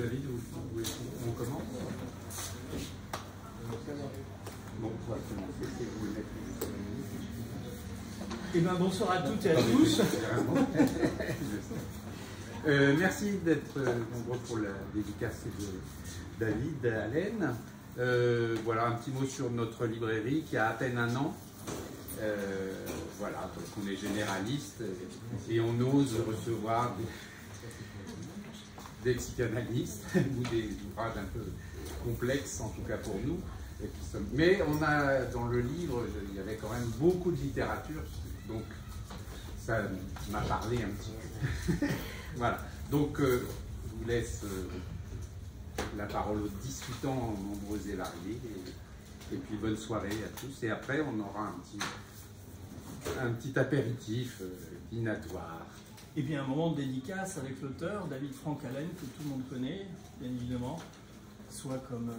David, on commence? Bon, on va commencer, si vous voulez mettre Eh bien, bonsoir à toutes et à tous. Merci d'être nombreux pour la dédicace de David Allen. Voilà, un petit mot sur notre librairie qui a à peine un an. Voilà, donc on est généraliste et on ose recevoir des psychanalystes ou des ouvrages un peu complexes, en tout cas pour nous. Mais on a, dans le livre, il y avait quand même beaucoup de littérature, donc ça m'a parlé un petit peu. Voilà, donc je vous laisse la parole aux discutants nombreux et variés, et puis bonne soirée à tous, et après on aura un petit apéritif dînatoire. Et puis un moment de dédicace avec l'auteur, David Frank Allen, que tout le monde connaît, bien évidemment, soit comme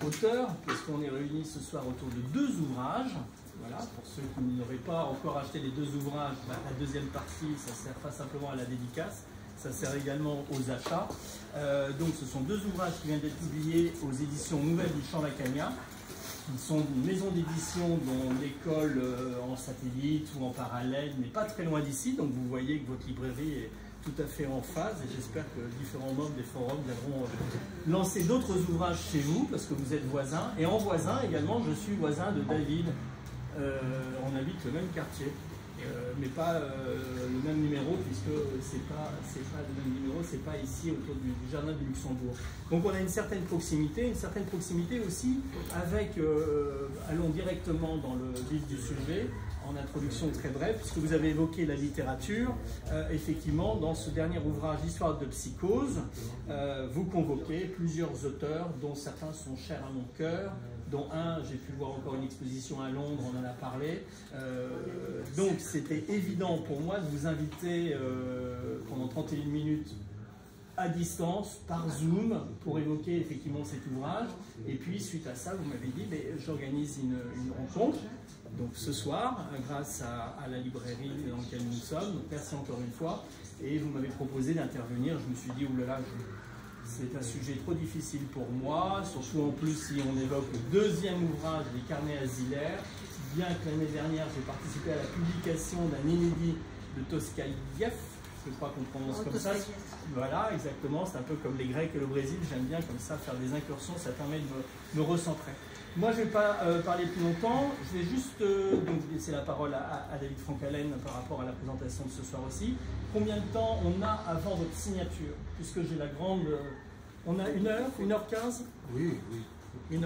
auteur, puisqu'on est réunis ce soir autour de 2 ouvrages. Voilà, pour ceux qui n'auraient pas encore acheté les 2 ouvrages, la deuxième partie, ça ne sert pas simplement à la dédicace, ça sert également aux achats. Donc ce sont 2 ouvrages qui viennent d'être publiés aux éditions Nouvelles du Champ Lacagna. Ils sont une maison d'édition dont l'école en satellite ou en parallèle n'est pas très loin d'ici, donc vous voyez que votre librairie est tout à fait en phase, et j'espère que différents membres des forums viendront lancer d'autres ouvrages chez vous, parce que vous êtes voisins. Et en voisin également, je suis voisin de David. On habite le même quartier, mais pas le même numéro, puisque c'est pas le même numéro, c'est pas ici autour du jardin du Luxembourg. Donc on a une certaine proximité aussi avec, allons directement dans le vif du sujet, en introduction très brève, puisque vous avez évoqué la littérature. Effectivement, dans ce dernier ouvrage, Histoire de psychose, vous convoquez plusieurs auteurs, dont certains sont chers à mon cœur, dont un, j'ai pu voir encore une exposition à Londres, on en a parlé. Donc c'était évident pour moi de vous inviter pendant 31 minutes à distance, par Zoom, pour évoquer effectivement cet ouvrage. Et puis suite à ça, vous m'avez dit, j'organise une rencontre, donc ce soir, grâce à la librairie dans laquelle nous sommes. Donc merci encore une fois. Et vous m'avez proposé d'intervenir. Je me suis dit, oulala, c'est un sujet trop difficile pour moi, surtout en plus si on évoque le 2e ouvrage, Les Carnets asilaires. Bien que l'année dernière, j'ai participé à la publication d'un inédit de Toskayev, je crois qu'on prononce comme ça. Voilà, exactement, c'est un peu comme les Grecs et le Brésil, j'aime bien comme ça faire des incursions, ça permet de me recentrer. Moi, je ne vais pas parler plus longtemps, je vais juste donc laisser la parole à David Frank Allen par rapport à la présentation de ce soir aussi. Combien de temps on a avant votre signature? Puisque j'ai la grande... on a 1 heure, 1h15? Oui. 1h15,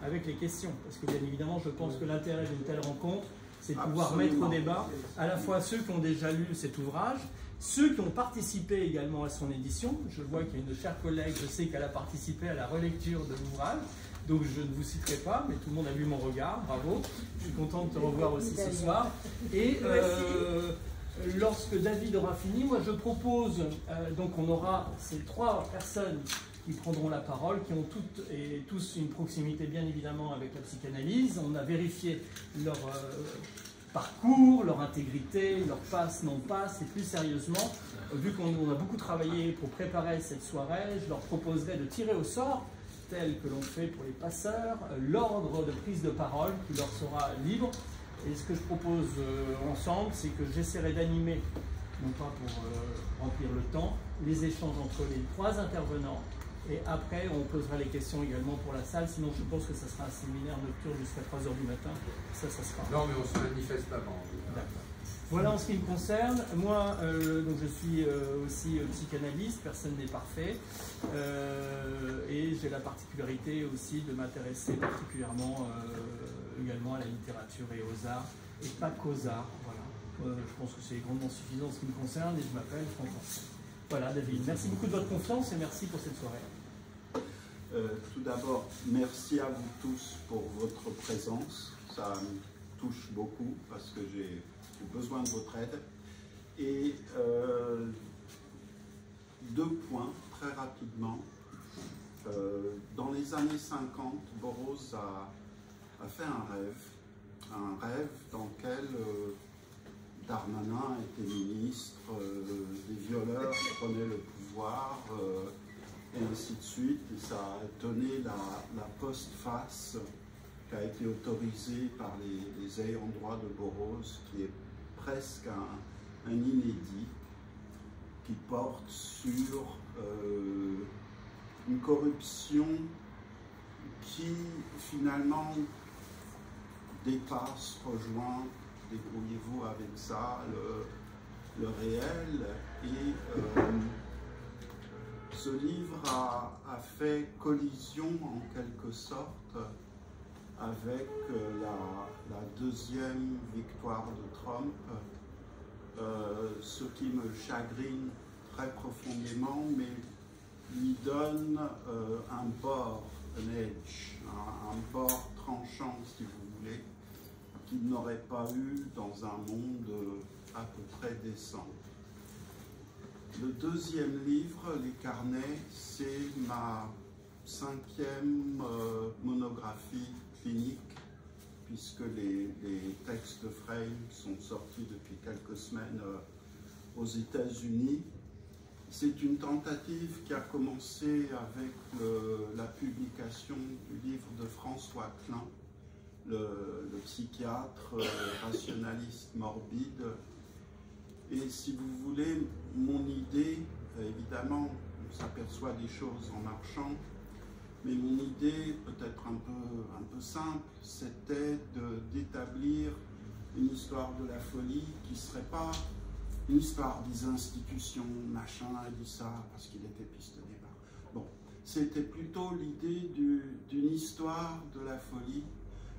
avec les questions, parce que bien évidemment, je pense que l'intérêt d'une telle rencontre, c'est de pouvoir mettre au débat à la fois ceux qui ont déjà lu cet ouvrage, ceux qui ont participé également à son édition. Je vois qu'il y a une chère collègue, je sais qu'elle a participé à la relecture de l'ouvrage, donc je ne vous citerai pas, mais tout le monde a vu mon regard, bravo. Je suis content de te revoir aussi ce soir. Et lorsque David aura fini, moi je propose, donc on aura ces 3 personnes qui prendront la parole, qui ont toutes et tous une proximité bien évidemment avec la psychanalyse. On a vérifié leur parcours, leur intégrité, leur passe, non-passe, et plus sérieusement, vu qu'on a beaucoup travaillé pour préparer cette soirée, je leur proposerai de tirer au sort, tel que l'on fait pour les passeurs, l'ordre de prise de parole qui leur sera libre. Et ce que je propose ensemble, c'est que j'essaierai d'animer, non pas pour remplir le temps, les échanges entre les 3 intervenants. Et après, on posera les questions également pour la salle. Sinon, je pense que ça sera un séminaire nocturne jusqu'à 3 h du matin. Ça sera. Non, mais on se manifeste avant. D'accord. Voilà en ce qui me concerne. Moi, donc je suis aussi psychanalyste, personne n'est parfait. Et j'ai la particularité aussi de m'intéresser particulièrement également à la littérature et aux arts, et pas qu'aux arts. Voilà. Je pense que c'est grandement suffisant en ce qui me concerne, et je m'appelle Franck. Voilà, David, merci beaucoup de votre confiance et merci pour cette soirée. Tout d'abord, merci à vous tous pour votre présence. Ça me touche beaucoup parce que j'ai besoin de votre aide. Et 2 points, très rapidement. Dans les années 50, Burroughs a fait un rêve dans lequel Darmanin était ministre, des violeurs prenaient le pouvoir. voir, et ainsi de suite. Et ça a donné la postface qui a été autorisée par les ayants droit de Burroughs, qui est presque un inédit, qui porte sur une corruption qui finalement dépasse, rejoint, débrouillez-vous avec ça, le réel. Et ce livre a fait collision en quelque sorte avec la deuxième victoire de Trump, ce qui me chagrine très profondément, mais lui donne un bord, un edge, un bord tranchant, si vous voulez, qu'il n'aurait pas eu dans un monde à peu près décent. Le deuxième livre, Les Carnets, c'est ma 5e monographie clinique, puisque les textes de Frame sont sortis depuis quelques semaines aux États-Unis. C'est une tentative qui a commencé avec la publication du livre de François Klein, le psychiatre rationaliste morbide. Et si vous voulez, mon idée, évidemment, on s'aperçoit des choses en marchant, mais mon idée, peut-être un peu simple, c'était d'établir une histoire de la folie qui ne serait pas une histoire des institutions, machin, dit ça, parce qu'il était pistonné par... Bon, c'était plutôt l'idée d'une histoire de la folie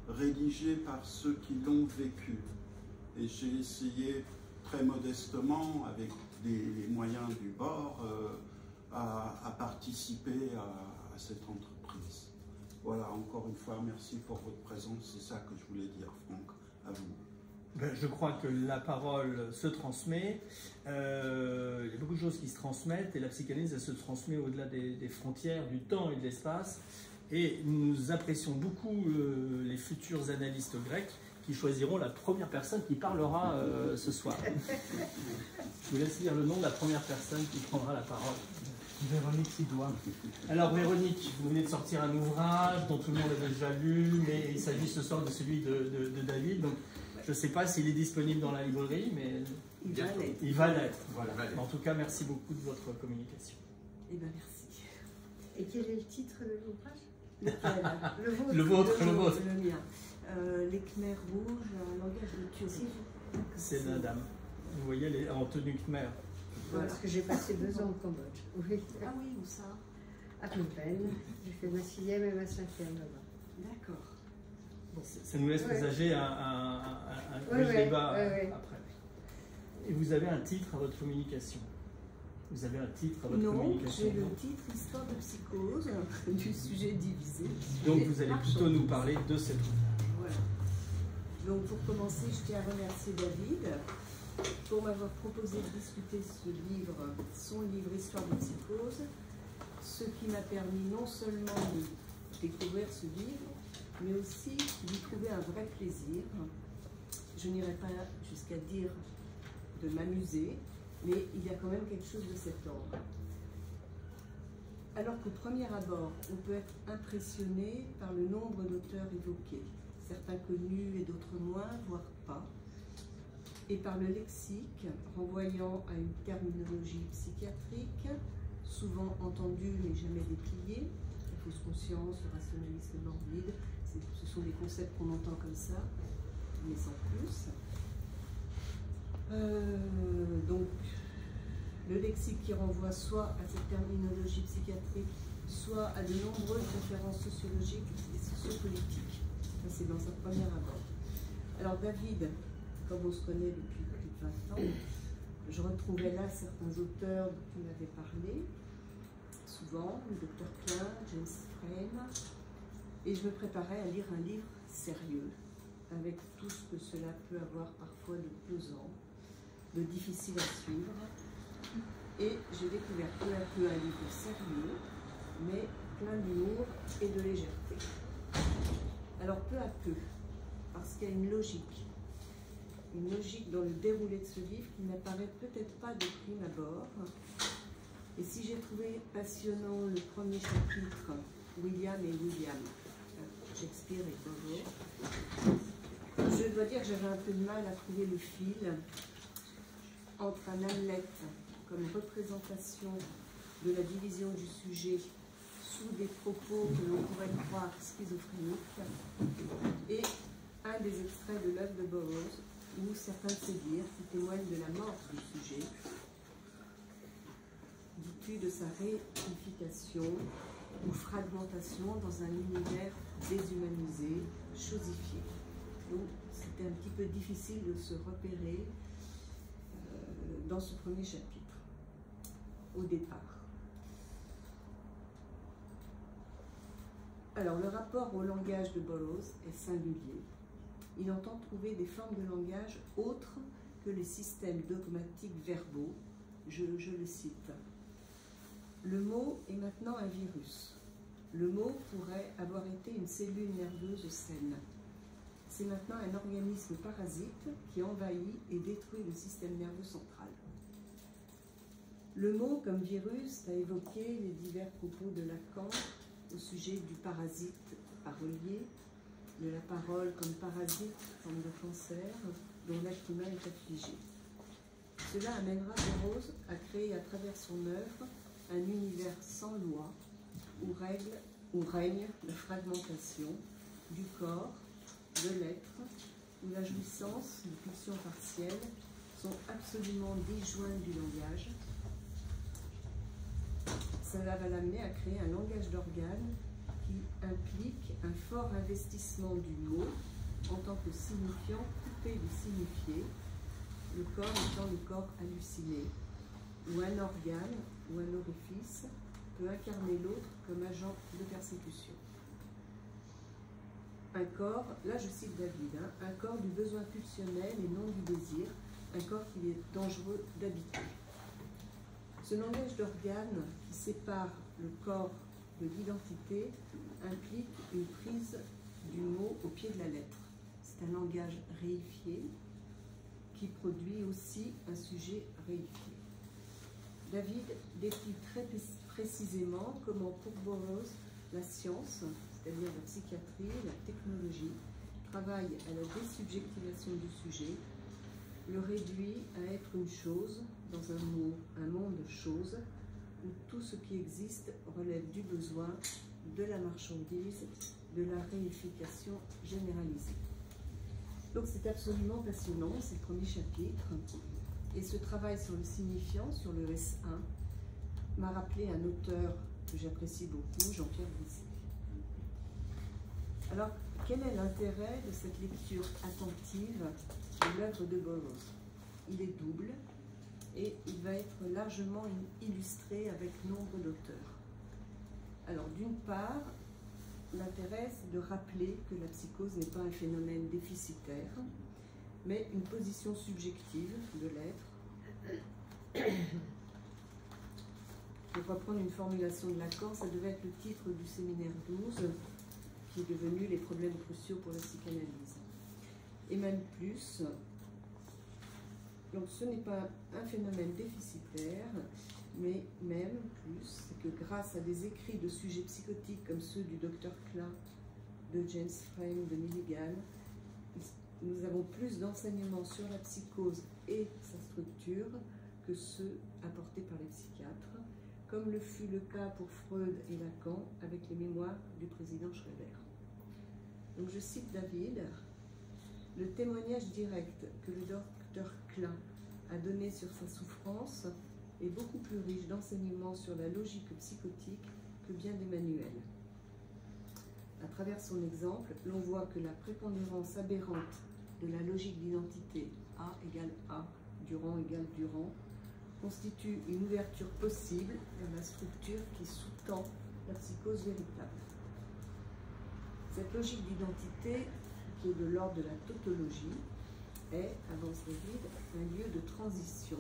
rédigée par ceux qui l'ont vécu. Et j'ai essayé très modestement, avec les moyens du bord, à participer à cette entreprise. Voilà, encore une fois, merci pour votre présence. C'est ça que je voulais dire, Franck, à vous. Je crois que la parole se transmet. Il y a beaucoup de choses qui se transmettent et la psychanalyse, elle se transmet au-delà des frontières, du temps et de l'espace. Et nous apprécions beaucoup les futurs analystes grecs qui choisiront la première personne qui parlera ce soir. Je vous laisse lire le nom de la première personne qui prendra la parole. Véronique Sidois. Alors Véronique, vous venez de sortir un ouvrage dont tout le monde a déjà lu, mais il s'agit ce soir de celui de David. Donc, je ne sais pas s'il est disponible dans la librairie, mais il va l'être. Voilà. En tout cas, merci beaucoup de votre communication. Eh bien, merci. Et quel est le titre de l'ouvrage? Le vôtre. Le mien. Les Khmers rouges, un langage de Turing. C'est la dame. Vous voyez, elle est en tenue Khmer. Voilà. Parce que j'ai passé 2 ans au Cambodge. Oui. Ah oui, où ça? À Phnom Penh. J'ai fait ma 6e et ma 5e là-bas. D'accord. Bon, ça nous laisse présager un débat après. Et vous avez un titre à votre communication? Vous avez un titre à votre communication? Non, j'ai le titre Histoire de psychose, du sujet divisé. Donc vous allez plutôt nous parler de cet ouvrage. Voilà. Donc pour commencer, je tiens à remercier David pour m'avoir proposé de discuter son livre Histoire de psychose, ce qui m'a permis non seulement de découvrir ce livre, mais aussi d'y trouver un vrai plaisir. Je n'irai pas jusqu'à dire de m'amuser, mais il y a quand même quelque chose de cet ordre. Alors qu'au premier abord, on peut être impressionné par le nombre d'auteurs évoqués, certains connus et d'autres moins, voire pas, et par le lexique renvoyant à une terminologie psychiatrique, souvent entendue mais jamais dépliée, la fausse conscience, le rationalisme morbide, ce sont des concepts qu'on entend comme ça, mais sans plus. Donc, le lexique qui renvoie soit à cette terminologie psychiatrique, soit à de nombreuses références sociologiques et sociopolitiques. Ça, c'est dans un premier abord. Alors, David, comme on se connaît depuis plus de 20 ans, je retrouvais là certains auteurs dont tu m'avais parlé, souvent, le Dr Klein, James Frame, et je me préparais à lire un livre sérieux, avec tout ce que cela peut avoir parfois de pesant, de difficile à suivre. Et j'ai découvert peu à peu un livre sérieux, mais plein d'humour et de légèreté. Alors peu à peu, parce qu'il y a une logique dans le déroulé de ce livre qui n'apparaît peut-être pas de prime abord, et Et si j'ai trouvé passionnant le premier chapitre, William et William, Shakespeare et Burroughs, je dois dire que j'avais un peu de mal à trouver le fil entre un Hamlet comme représentation de la division du sujet sous des propos que l'on pourrait croire schizophréniques et un des extraits de l'œuvre de Burroughs où certains de ses dires qui témoignent de la mort du sujet, du de sa réunification ou fragmentation dans un univers déshumanisé, chosifié. Donc c'était un petit peu difficile de se repérer dans ce premier chapitre, au départ. Alors le rapport au langage de Burroughs est singulier. Il entend trouver des formes de langage autres que les systèmes dogmatiques verbaux. Je le cite. Le mot est maintenant un virus. Le mot pourrait avoir été une cellule nerveuse saine. C'est maintenant un organisme parasite qui envahit et détruit le système nerveux central. Le mot, comme virus, a évoqué les divers propos de Lacan au sujet du parasite parolier, de la parole comme parasite, forme de cancer, dont l'être humain est affligé. Cela amènera Burroughs à créer à travers son œuvre un univers sans loi, où règne la fragmentation du corps, de l'être, où la jouissance, les pulsions partielles sont absolument disjointes du langage. Cela va l'amener à créer un langage d'organes qui implique un fort investissement du mot en tant que signifiant coupé du signifié, le corps étant le corps halluciné, où un organe ou un orifice peut incarner l'autre comme agent de persécution. Un corps, là je cite David, un corps du besoin pulsionnel et non du désir, un corps qu'il est dangereux d'habiter. Ce langage d'organes qui sépare le corps de l'identité implique une prise du mot au pied de la lettre. C'est un langage réifié qui produit aussi un sujet réifié. David décrit très précisément comment pour Burroughs la science, c'est-à-dire la psychiatrie, la technologie, travaille à la désubjectivation du sujet, le réduit à être une chose dans un monde chose où tout ce qui existe relève du besoin, de la marchandise, de la réification généralisée. Donc c'est absolument passionnant, c'est le premier chapitre. Et ce travail sur le signifiant, sur le S1, m'a rappelé un auteur que j'apprécie beaucoup, Jean-Pierre Brisset. Alors, quel est l'intérêt de cette lecture attentive de l'œuvre de Burroughs? Il est double et il va être largement illustré avec nombre d'auteurs. Alors, d'une part, l'intérêt, c'est de rappeler que la psychose n'est pas un phénomène déficitaire, mais une position subjective de l'être. Pour reprendre une formulation de Lacan, ça devait être le titre du séminaire 12, qui est devenu les problèmes cruciaux pour la psychanalyse. Et même plus, donc ce n'est pas un phénomène déficitaire, mais même plus, c'est que grâce à des écrits de sujets psychotiques comme ceux du Dr Klein, de James Frame, de Milligan, nous avons plus d'enseignements sur la psychose et sa structure que ceux apportés par les psychiatres, comme le fut le cas pour Freud et Lacan avec les mémoires du président Schreber. Donc je cite David, « Le témoignage direct que le docteur Klein a donné sur sa souffrance est beaucoup plus riche d'enseignements sur la logique psychotique que bien des manuels. À travers son exemple, l'on voit que la prépondérance aberrante de la logique d'identité A égale A, Durand égale Durand, constitue une ouverture possible vers la structure qui sous-tend la psychose véritable. Cette logique d'identité, qui est de l'ordre de la tautologie, est, avance David, un lieu de transition.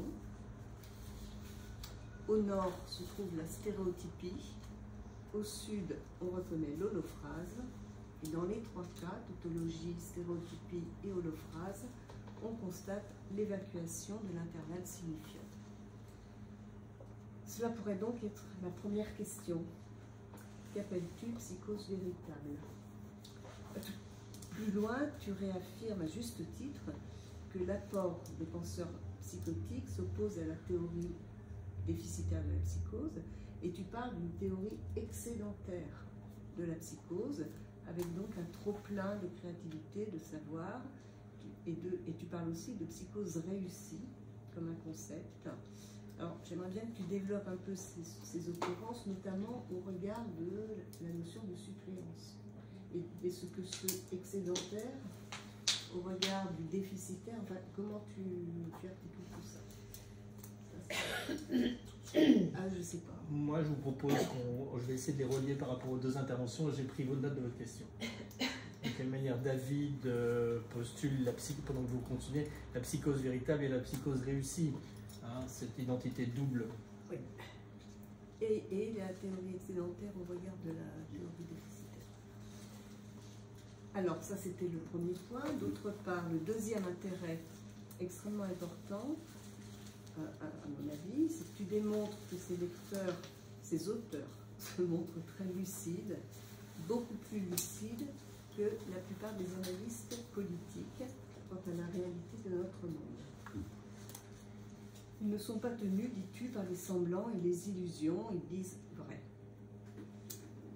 Au nord se trouve la stéréotypie, au sud on reconnaît l'holophrase, et dans les trois cas, tautologie, stéréotypie et holophrase, on constate l'évacuation de l'intervalle signifiant. Cela pourrait donc être ma première question. Qu'appelles-tu psychose véritable? Plus loin, tu réaffirmes à juste titre que l'apport des penseurs psychotiques s'oppose à la théorie déficitaire de la psychose, et tu parles d'une théorie excédentaire de la psychose, avec donc un trop-plein de créativité, de savoir, et tu parles aussi de psychose réussie comme un concept. Alors, j'aimerais bien que tu développes un peu ces occurrences, notamment au regard de la notion de suppléance. Et ce que ce excédentaire, au regard du déficitaire, enfin, comment tu articules tout ça? Ah, je sais pas. Moi, je vous propose je vais essayer de les relier par rapport aux deux interventions. J'ai pris vos notes de votre question. De quelle manière David postule, pendant que vous continuez, la psychose véritable et la psychose réussie, hein, cette identité double. Oui. Et la théorie excédentaire au regard de la théorie déficitaire. Alors, ça, c'était le premier point. D'autre part, le deuxième intérêt extrêmement important, à mon avis, c'est que tu démontres que ces auteurs se montrent très lucides, beaucoup plus lucides que la plupart des analystes politiques quant à la réalité de notre monde. Ils ne sont pas tenus, dis-tu, par les semblants et les illusions, ils disent vrai.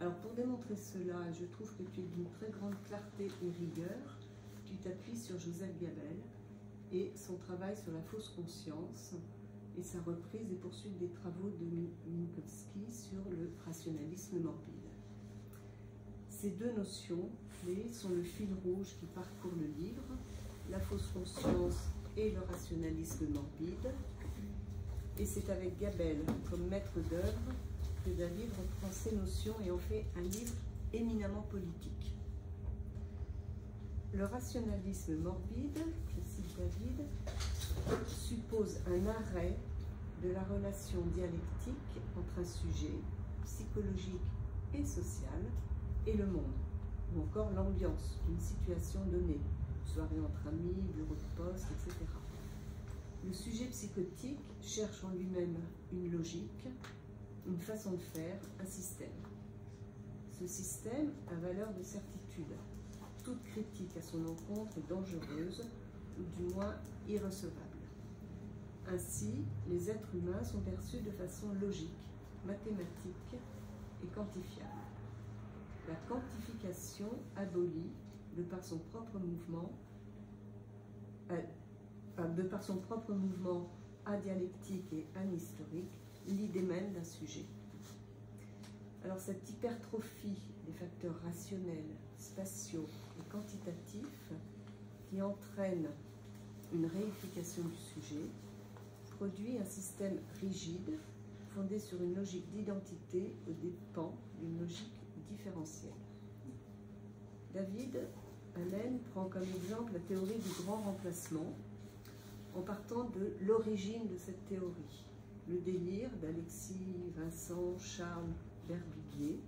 Alors pour démontrer cela, je trouve que tu es d'une très grande clarté et rigueur, tu t'appuies sur Joseph Gabel et son travail sur la fausse conscience et sa reprise et poursuite des travaux de Minkowski sur le rationalisme morbide. Ces deux notions clés sont le fil rouge qui parcourt le livre, la fausse conscience et le rationalisme morbide. Et c'est avec Gabel comme maître d'œuvre que David reprend ces notions et en fait un livre éminemment politique. Le rationalisme morbide, je cite David, suppose un arrêt de la relation dialectique entre un sujet psychologique et social et le monde, ou encore l'ambiance d'une situation donnée, soirée entre amis, bureau de poste, etc. Le sujet psychotique cherche en lui-même une logique, une façon de faire, un système. Ce système a valeur de certitude. Toute critique à son encontre est dangereuse, ou du moins irrecevable. Ainsi, les êtres humains sont perçus de façon logique, mathématique et quantifiable. La quantification abolit, de par son propre mouvement, adialectique et anhistorique, l'idée même d'un sujet. Alors cette hypertrophie des facteurs rationnels, spatiaux et quantitatifs qui entraîne une réification du sujet produit un système rigide fondé sur une logique d'identité aux dépens d'une logique différentielle. David Allen prend comme exemple la théorie du grand remplacement en partant de l'origine de cette théorie, le délire d'Alexis Vincent Charles Berbizier,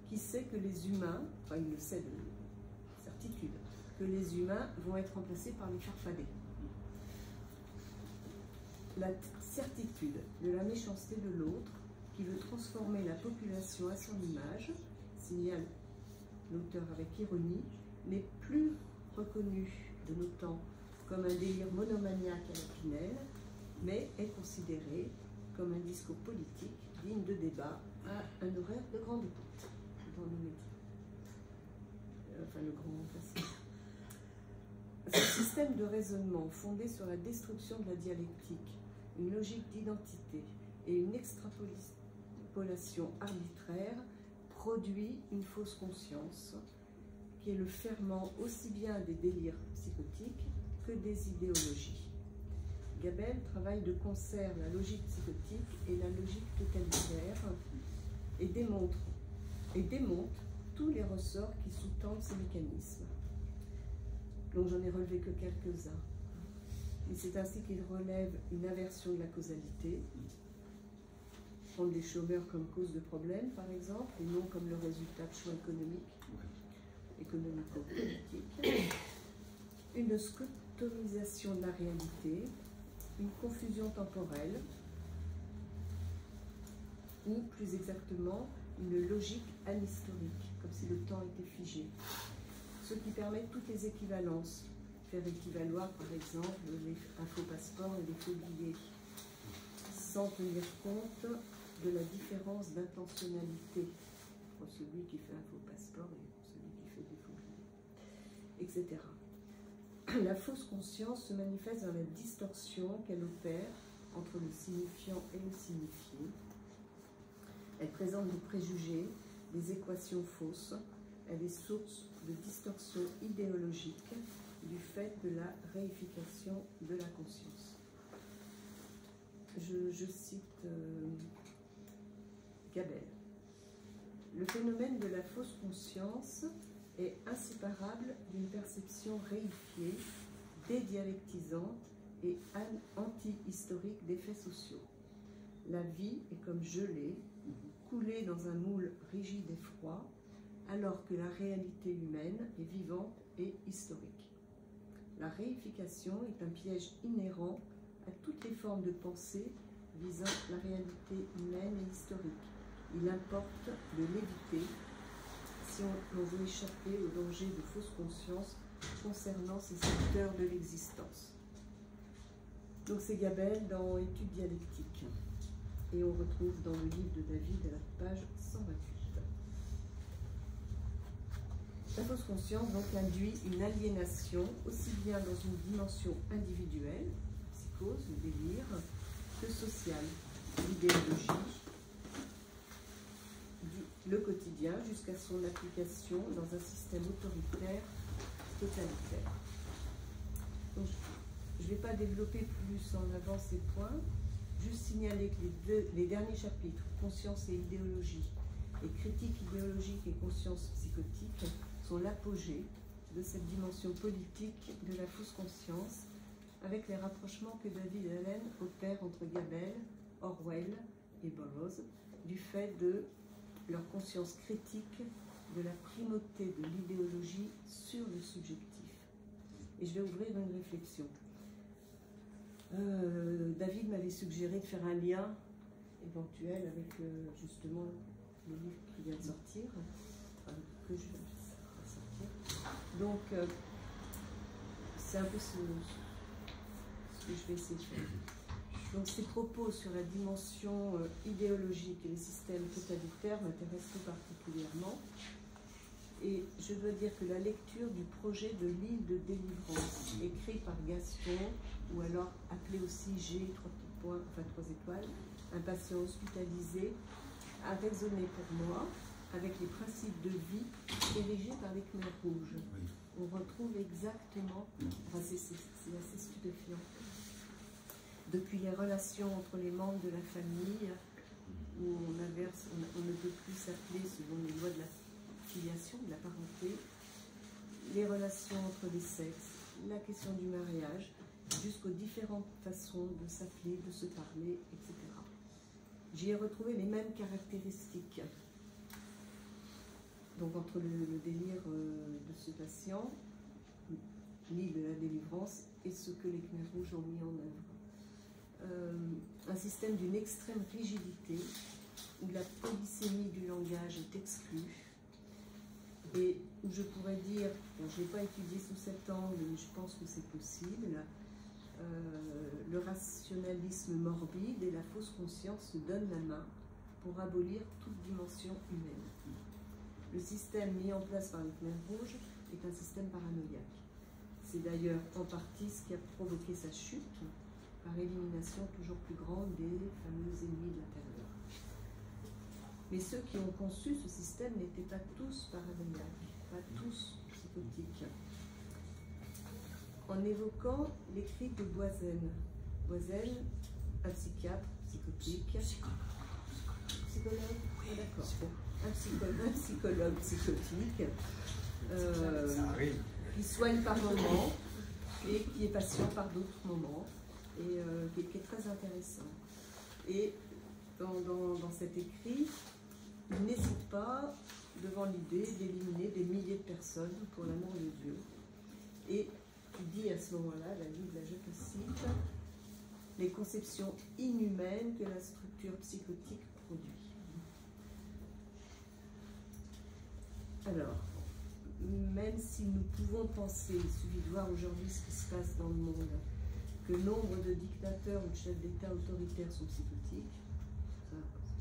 qui sait que les humains, enfin il le sait de certitude, que les humains vont être remplacés par les farfadets. La certitude de la méchanceté de l'autre, qui veut transformer la population à son image, signale l'auteur avec ironie, n'est plus reconnue de nos temps comme un délire monomaniaque à la Pinel, mais est considérée comme un discours politique digne de débat à un horaire de grande écoute dans nos médias. Enfin, le grand remplacement. Ce système de raisonnement fondé sur la destruction de la dialectique, une logique d'identité et une extrapolation arbitraire produit une fausse conscience qui est le ferment aussi bien des délires psychotiques que des idéologies. Gabel travaille de concert la logique psychotique et la logique totalitaire et démonte tous les ressorts qui sous-tendent ces mécanismes. Donc j'en ai relevé que quelques-uns. Et c'est ainsi qu'il relève une aversion de la causalité, prendre les chômeurs comme cause de problème, par exemple, et non comme le résultat de choix économico-politique, une scotomisation de la réalité, une confusion temporelle, ou plus exactement une logique anhistorique, comme si le temps était figé. Ce qui permet toutes les équivalences, faire équivaloir par exemple un faux passeport et des faux billets, sans tenir compte de la différence d'intentionnalité entre celui qui fait un faux passeport et celui qui fait des faux billets, etc. La fausse conscience se manifeste dans la distorsion qu'elle opère entre le signifiant et le signifié. Elle présente des préjugés, des équations fausses. Elle est source de distorsion idéologique du fait de la réification de la conscience. Je cite Gabel. Le phénomène de la fausse conscience est inséparable d'une perception réifiée, dédialectisante et anti-historique des faits sociaux. La vie est comme gelée, coulée dans un moule rigide et froid, alors que la réalité humaine est vivante et historique. La réification est un piège inhérent à toutes les formes de pensée visant la réalité humaine et historique. Il importe de l'éviter si on veut échapper au danger de fausse conscience concernant ces secteurs de l'existence. Donc c'est Gabel dans Études dialectiques. Et on retrouve dans le livre de David à la page 128. La fausse conscience donc induit une aliénation aussi bien dans une dimension individuelle, psychose, le délire, que sociale, l'idéologie, le quotidien, jusqu'à son application dans un système autoritaire totalitaire. Donc, je ne vais pas développer plus en avant ces points, juste signaler que les derniers chapitres, Conscience et idéologie, et Critique idéologique et conscience psychotique, sont l'apogée de cette dimension politique de la fausse conscience, avec les rapprochements que David Allen opère entre Gabel, Orwell et Burroughs, du fait de leur conscience critique de la primauté de l'idéologie sur le subjectif. Et je vais ouvrir une réflexion. David m'avait suggéré de faire un lien éventuel avec justement le livre qui vient de sortir, que je vais sortir. Donc, c'est un peu ce que je vais essayer de faire. Donc, ces propos sur la dimension idéologique et les systèmes totalitaires m'intéressent tout particulièrement. Et je dois dire que la lecture du projet de l'île de délivrance, écrit par Gaston, ou alors appelé aussi G, 3 étoiles, un patient hospitalisé, a résonné pour moi avec les principes de vie érigés par les Khmers rouges. On retrouve exactement, c'est assez stupéfiant, depuis les relations entre les membres de la famille, où on ne peut plus s'appeler selon les lois de la filiation, de la parenté, les relations entre les sexes, la question du mariage, jusqu'aux différentes façons de s'appeler, de se parler, etc. J'y ai retrouvé les mêmes caractéristiques. Donc entre le délire de ce patient, l'île de la délivrance, et ce que les Khmers rouges ont mis en œuvre. Un système d'une extrême rigidité, où la polysémie du langage est exclue, et où je pourrais dire, bon, je n'ai pas étudié sous cet angle, mais je pense que c'est possible, le rationalisme morbide et la fausse conscience se donnent la main pour abolir toute dimension humaine. Le système mis en place par les Khmers rouges est un système paranoïaque. C'est d'ailleurs en partie ce qui a provoqué sa chute, par élimination toujours plus grande des fameux ennemis de l'intérieur. Mais ceux qui ont conçu ce système n'étaient pas tous paranoïaques, pas tous psychotiques. En évoquant l'écrit de Boisen, un psychiatre psychotique, psychologue, ah, d'accord, un psychologue psychotique, qui soigne par moments et qui est patient par d'autres moments, et qui est très intéressant. Et dans cet écrit, il n'hésite pas devant l'idée d'éliminer des milliers de personnes pour l'amour de Dieu. Et il dit à ce moment-là, la Bible, je te cite, les conceptions inhumaines que la structure psychotique produit. Alors, même si nous pouvons penser, il suffit de voir aujourd'hui ce qui se passe dans le monde, que nombre de dictateurs ou de chefs d'État autoritaires sont psychotiques, ça,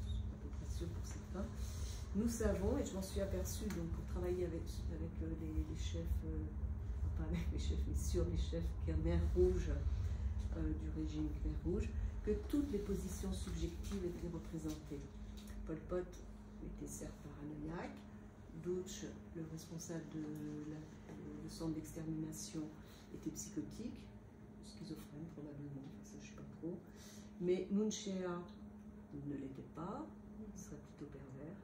je suis à peu près sûr pour certains, nous savons, et je m'en suis aperçue donc, pour travailler avec les chefs, pas avec les chefs, mais sur les chefs Khmer Rouge, du régime Khmer Rouge, que toutes les positions subjectives étaient représentées. Pol Pot était certes paranoïaque, Dutch, le responsable du centre d'extermination, était psychotique, schizophrène probablement, ça je ne sais pas trop, mais Moon Jae-in ne l'était pas, il serait plutôt pervers.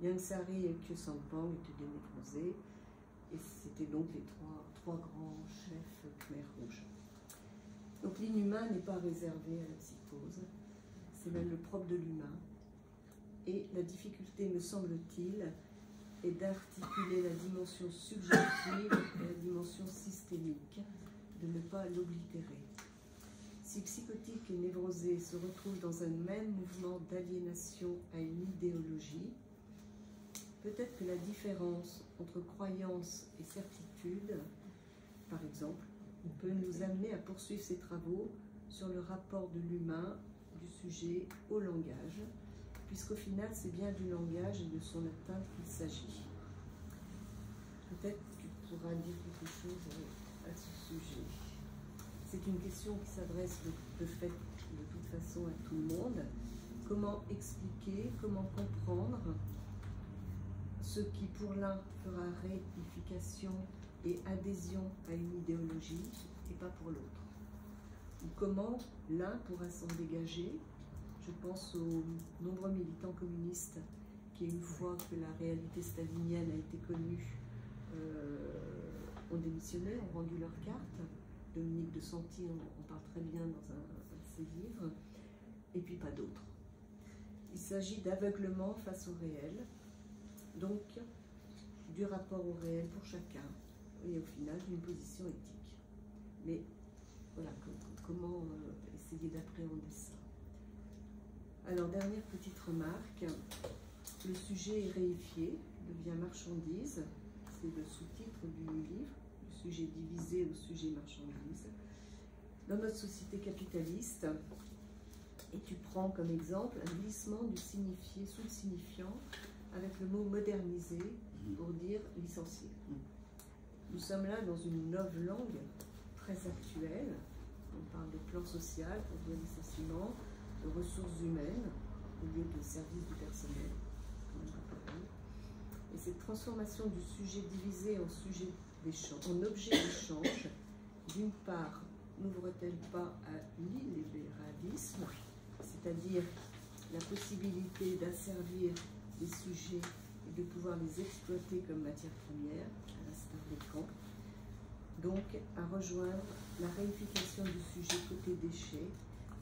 Yang Sari et Khieu Samphan étaient dénévrosés, et c'était donc les trois grands chefs Khmer Rouge. Donc l'inhumain n'est pas réservé à la psychose, c'est même le propre de l'humain. Et la difficulté, me semble-t-il, est d'articuler la dimension subjective et la dimension systémique, de ne pas l'oblitérer. Si psychotiques et névrosés se retrouvent dans un même mouvement d'aliénation à une idéologie, peut-être que la différence entre croyance et certitude, par exemple, peut nous amener à poursuivre ces travaux sur le rapport de l'humain, du sujet au langage, puisqu'au final, c'est bien du langage et de son atteinte qu'il s'agit. Peut-être que tu pourras dire quelque chose à ce sujet. C'est une question qui s'adresse de fait, de toute façon, à tout le monde. Comment expliquer, comment comprendre ce qui, pour l'un, fera réification et adhésion à une idéologie, et pas pour l'autre. Ou comment l'un pourra s'en dégager. Je pense aux nombreux militants communistes qui, une fois que la réalité stalinienne a été connue, ont démissionné, ont rendu leur carte. Dominique de Santi en parle très bien dans un de ses livres, et puis pas d'autres. Il s'agit d'aveuglement face au réel, donc du rapport au réel pour chacun, et au final d'une position éthique. Mais voilà, comment essayer d'appréhender ça. Alors, dernière petite remarque, le sujet est réifié, devient marchandise, c'est le sous-titre du livre, le sujet divisé au sujet marchandise. Dans notre société capitaliste, et tu prends comme exemple un glissement du signifié sous le signifiant avec le mot modernisé pour dire licencié. Nous sommes là dans une novlangue très actuelle, on parle de plan social pour dire licenciement, de ressources humaines au lieu de service du personnel. Et cette transformation du sujet divisé en sujet d'échange, en objet d'échange, d'une part, n'ouvre-t-elle pas à l'illibéralisme, c'est-à-dire la possibilité d'asservir les sujets et de pouvoir les exploiter comme matière première, à l'instar des camps, donc à rejoindre la réification du sujet côté déchets,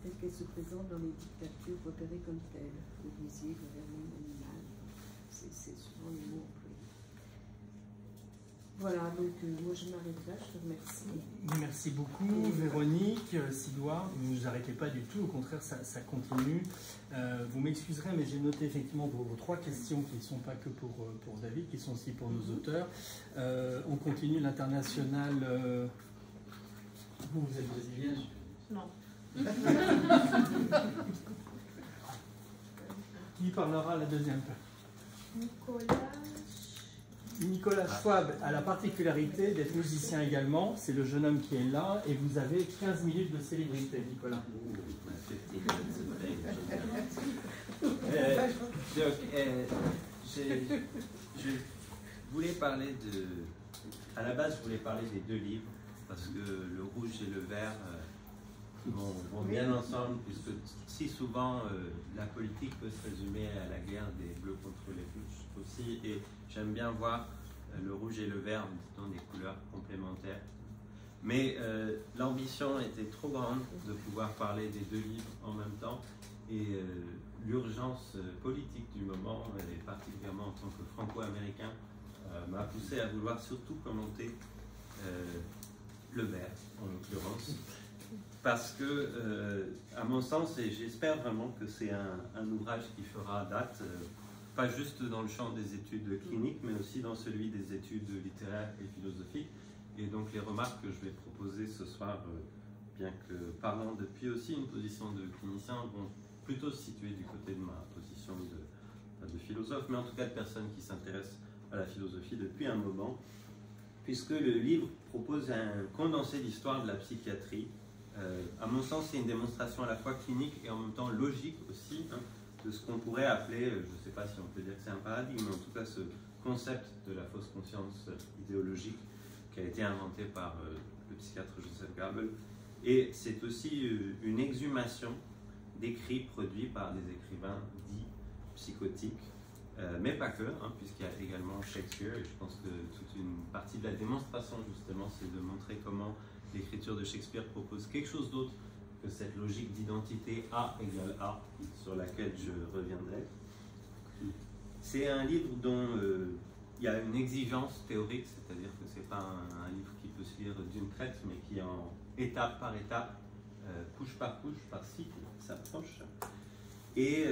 telle qu'elle se présente dans les dictatures repérées comme telles, le disier, gouvernement animal, c'est souvent les mots employés. Voilà, donc moi je m'arrête là, je te remercie. Merci beaucoup Véronique, Sidoire, vous ne vous arrêtez pas du tout, au contraire ça continue. Vous m'excuserez, mais j'ai noté effectivement vos trois questions qui ne sont pas que pour David, qui sont aussi pour nos auteurs. On continue l'international. Vous êtes brésilienne? Non. Qui parlera la deuxième? Nicolas Schwab a la particularité d'être musicien également. C'est le jeune homme qui est là. Et vous avez 15 minutes de célébrité, Nicolas. Je voulais parler de... À la base, je voulais parler des deux livres, parce que le rouge et le vert vont bien ensemble, puisque si souvent la politique peut se résumer à la guerre des bleus contre les rouges aussi, et j'aime bien voir le rouge et le vert dans des couleurs complémentaires. Mais l'ambition était trop grande de pouvoir parler des deux livres en même temps, et l'urgence politique du moment, et particulièrement en tant que franco-américain, m'a poussé à vouloir surtout commenter le vert, en l'occurrence. Parce que, à mon sens, et j'espère vraiment que c'est un ouvrage qui fera date, pas juste dans le champ des études cliniques, mais aussi dans celui des études littéraires et philosophiques. Et donc les remarques que je vais proposer ce soir, bien que parlant depuis aussi une position de clinicien, vont plutôt se situer du côté de ma position de philosophe, mais en tout cas de personnes qui s'intéressent à la philosophie depuis un moment, puisque le livre propose un condensé d'histoire de la psychiatrie. À mon sens, c'est une démonstration à la fois clinique et en même temps logique aussi, hein, de ce qu'on pourrait appeler, je ne sais pas si on peut dire que c'est un paradigme, mais en tout cas ce concept de la fausse conscience idéologique qui a été inventé par le psychiatre Joseph Goebbels. Et c'est aussi une exhumation d'écrits produits par des écrivains dits psychotiques, mais pas que, hein, puisqu'il y a également Shakespeare, et je pense que toute une partie de la démonstration justement, c'est de montrer comment l'écriture de Shakespeare propose quelque chose d'autre que cette logique d'identité A égale A, sur laquelle je reviendrai. C'est un livre dont il y a une exigence théorique, c'est-à-dire que ce n'est pas un livre qui peut se lire d'une traite, mais qui en étape par étape, couche, par cycle, s'approche, et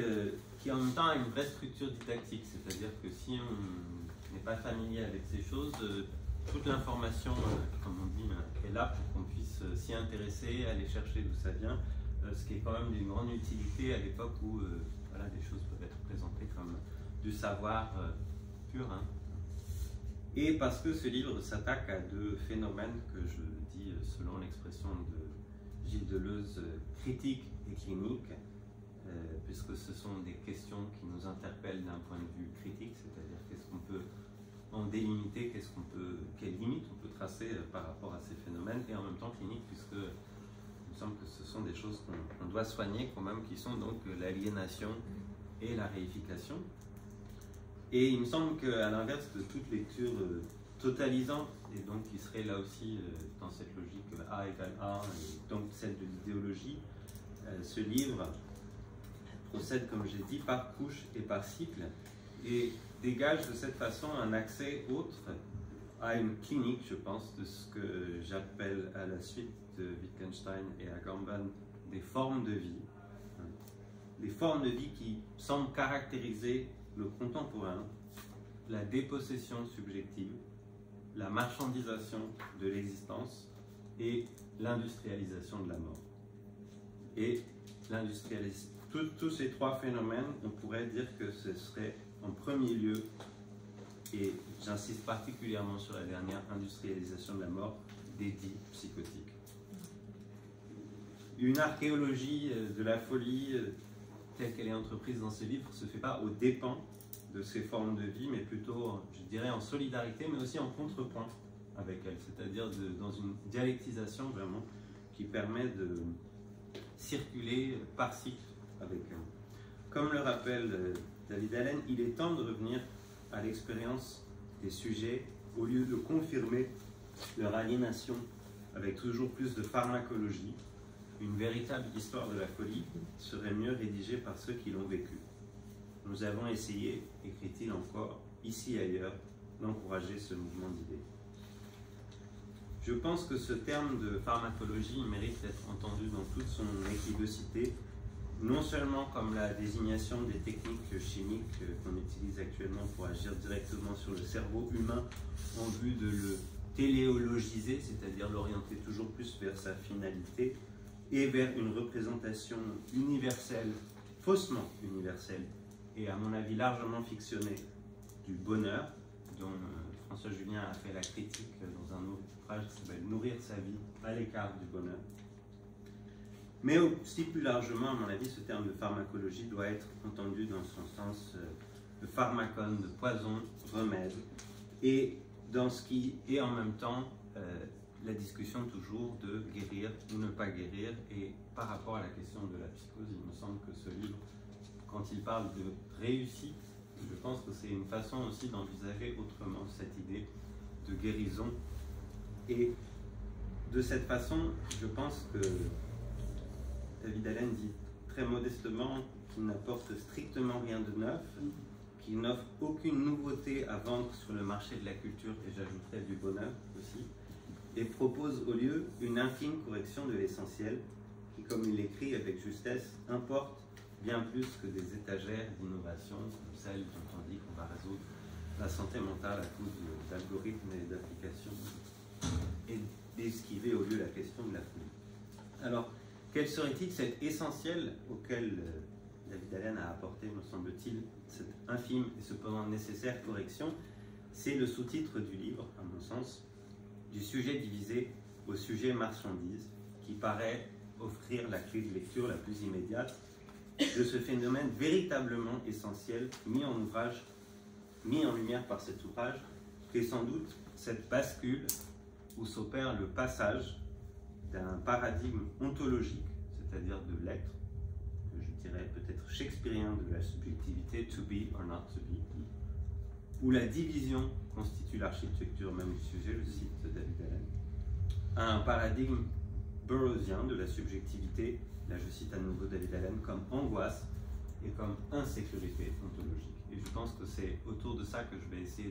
qui en même temps a une vraie structure didactique, c'est-à-dire que si on n'est pas familier avec ces choses, toute l'information, comme on dit, est là pour qu'on puisse s'y intéresser, aller chercher d'où ça vient, ce qui est quand même d'une grande utilité à l'époque où voilà, des choses peuvent être présentées comme du savoir pur. Hein. Et parce que ce livre s'attaque à deux phénomènes que je dis, selon l'expression de Gilles Deleuze, critiques et cliniques, puisque ce sont des questions qui nous interpellent d'un point de vue critique, c'est-à-dire qu'est-ce qu'on peut en délimiter, quelles limites on peut tracer par rapport à ces phénomènes, et en même temps clinique, puisque il me semble que ce sont des choses qu'on doit soigner quand même, qui sont donc l'aliénation et la réification. Et il me semble qu'à l'inverse de toute lecture totalisante, et donc qui serait là aussi dans cette logique A égale A, et donc celle de l'idéologie, ce livre procède, comme j'ai dit, par couche et par cycle, et dégage de cette façon un accès autre à une clinique, je pense, de ce que j'appelle à la suite de Wittgenstein et Agamben des formes de vie. Des formes de vie qui semblent caractériser le contemporain, la dépossession subjective, la marchandisation de l'existence et l'industrialisation de la mort. Et tous ces trois phénomènes, on pourrait dire que ce serait en premier lieu, et j'insiste particulièrement sur la dernière, industrialisation de la mort, des dits psychotiques. Une archéologie de la folie telle qu'elle est entreprise dans ce livre ne se fait pas aux dépens de ces formes de vie, mais plutôt, je dirais, en solidarité, mais aussi en contrepoint avec elles, c'est-à-dire dans une dialectisation vraiment qui permet de circuler par cycle avec elles. Comme le rappelle David Allen, il est temps de revenir à l'expérience des sujets au lieu de confirmer leur aliénation avec toujours plus de pharmacologie. Une véritable histoire de la folie serait mieux rédigée par ceux qui l'ont vécue. Nous avons essayé, écrit-il encore, ici et ailleurs, d'encourager ce mouvement d'idées. Je pense que ce terme de pharmacologie mérite d'être entendu dans toute son équivocité, non seulement comme la désignation des techniques chimiques qu'on utilise actuellement pour agir directement sur le cerveau humain en vue de le téléologiser, c'est-à-dire l'orienter toujours plus vers sa finalité et vers une représentation universelle, faussement universelle, et à mon avis largement fictionnée du bonheur, dont François Julien a fait la critique dans un ouvrage qui s'appelle « Nourrir sa vie à l'écart du bonheur ». Mais aussi plus largement, à mon avis, ce terme de pharmacologie doit être entendu dans son sens de pharmacone, de poison, remède, et dans ce qui est en même temps la discussion toujours de guérir ou ne pas guérir. Et par rapport à la question de la psychose, il me semble que ce livre, quand il parle de réussite, je pense que c'est une façon aussi d'envisager autrement cette idée de guérison. Et de cette façon, je pense que David Allen dit très modestement qu'il n'apporte strictement rien de neuf, qu'il n'offre aucune nouveauté à vendre sur le marché de la culture, et j'ajouterais du bonheur aussi, et propose au lieu une infime correction de l'essentiel qui, comme il l'écrit avec justesse, importe bien plus que des étagères d'innovation celle dont on dit qu'on va résoudre la santé mentale à coup d'algorithmes et d'applications, et d'esquiver au lieu la question de la folie. Alors, quel serait-il cet essentiel auquel David Allen a apporté, me semble-t-il, cette infime et cependant nécessaire correction? C'est le sous-titre du livre, à mon sens, du sujet divisé au sujet marchandise, qui paraît offrir la clé de lecture la plus immédiate de ce phénomène véritablement essentiel mis en lumière par cet ouvrage, qui est sans doute cette bascule où s'opère le passage d'un paradigme ontologique, c'est-à-dire de l'être, que je dirais peut-être shakespearien de la subjectivité, to be or not to be, où la division constitue l'architecture même du sujet, je cite David Allen, à un paradigme burroughsien de la subjectivité, là je cite à nouveau David Allen, comme angoisse et comme insécurité ontologique. Et je pense que c'est autour de ça que je vais essayer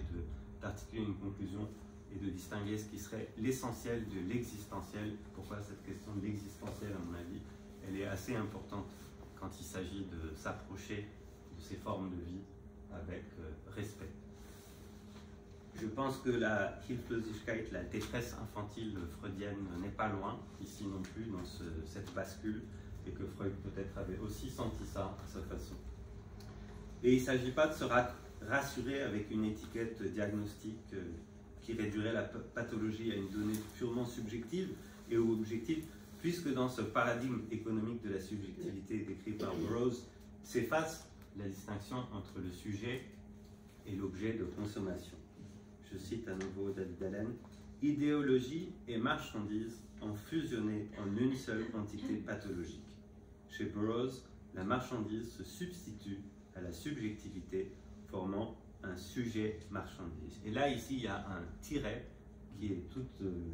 d'articuler une conclusion et de distinguer ce qui serait l'essentiel de l'existentiel. Pourquoi cette question de l'existentiel, à mon avis, elle est assez importante quand il s'agit de s'approcher de ces formes de vie avec respect. Je pense que la Hilflosigkeit, la détresse infantile freudienne, n'est pas loin, ici non plus, dans cette bascule, et que Freud peut-être avait aussi senti ça à sa façon. Et il ne s'agit pas de se rassurer avec une étiquette diagnostique qui réduirait la pathologie à une donnée purement subjective et ou objective, puisque dans ce paradigme économique de la subjectivité décrit par Burroughs, s'efface la distinction entre le sujet et l'objet de consommation. Je cite à nouveau David Allen, « Idéologie et marchandise ont fusionné en une seule entité pathologique. Chez Burroughs, la marchandise se substitue à la subjectivité, formant un sujet marchandise. » Et là, ici, il y a un tiret qui est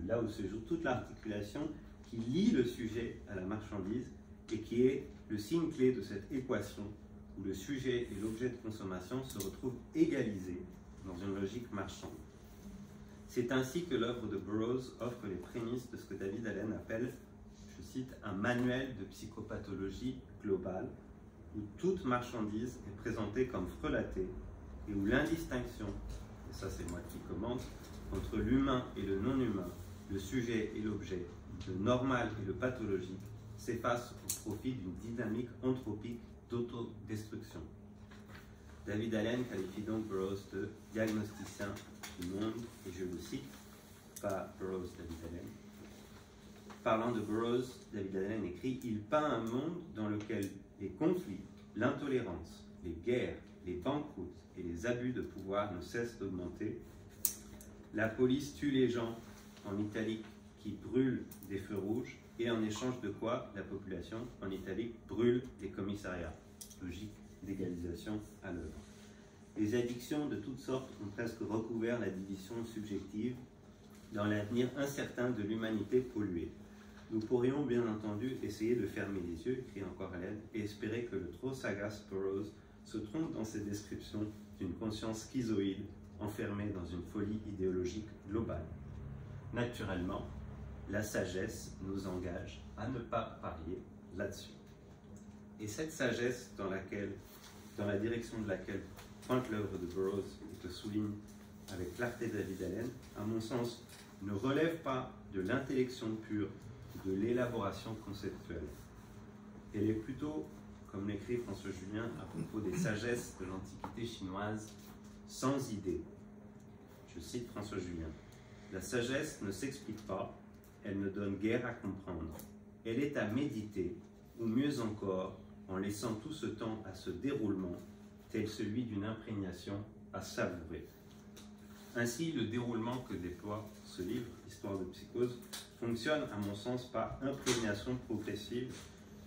là où se joue toute l'articulation qui lie le sujet à la marchandise et qui est le signe clé de cette équation où le sujet et l'objet de consommation se retrouvent égalisés dans une logique marchande. C'est ainsi que l'œuvre de Burroughs offre les prémices de ce que David Allen appelle, je cite, un manuel de psychopathologie globale, où toute marchandise est présentée comme frelatée et où l'indistinction, et ça c'est moi qui commente, entre l'humain et le non-humain, le sujet et l'objet, le normal et le pathologique, s'efface au profit d'une dynamique anthropique d'autodestruction. David Allen qualifie donc Burroughs de diagnosticien du monde, et je le cite, pas Burroughs, David Allen. Parlant de Burroughs, David Allen écrit « Il peint un monde dans lequel les conflits, l'intolérance, les guerres, les banqueroutes et les abus de pouvoir ne cessent d'augmenter. La police tue les gens, en italique, qui brûlent des feux rouges, et en échange de quoi la population, en italique, brûle les commissariats. » Logique d'égalisation à l'œuvre. Les addictions de toutes sortes ont presque recouvert la division subjective dans l'avenir incertain de l'humanité polluée. Nous pourrions bien entendu essayer de fermer les yeux, écrit encore Allen, et espérer que le trop sagace Burroughs se trompe dans ses descriptions d'une conscience schizoïde enfermée dans une folie idéologique globale. Naturellement, la sagesse nous engage à ne pas parier là-dessus. Et cette sagesse dans la direction de laquelle pointe l'œuvre de Burroughs et que souligne avec clarté David Allen, à mon sens, ne relève pas de l'intellection pure, de l'élaboration conceptuelle. Elle est plutôt, comme l'écrit François Julien à propos des sagesses de l'Antiquité chinoise, sans idée. Je cite François Julien. « La sagesse ne s'explique pas, elle ne donne guère à comprendre. Elle est à méditer, ou mieux encore, en laissant tout ce temps à ce déroulement, tel celui d'une imprégnation à savourer. » Ainsi, le déroulement que déploie ce livre, Histoire de psychose, fonctionne à mon sens par imprégnation progressive,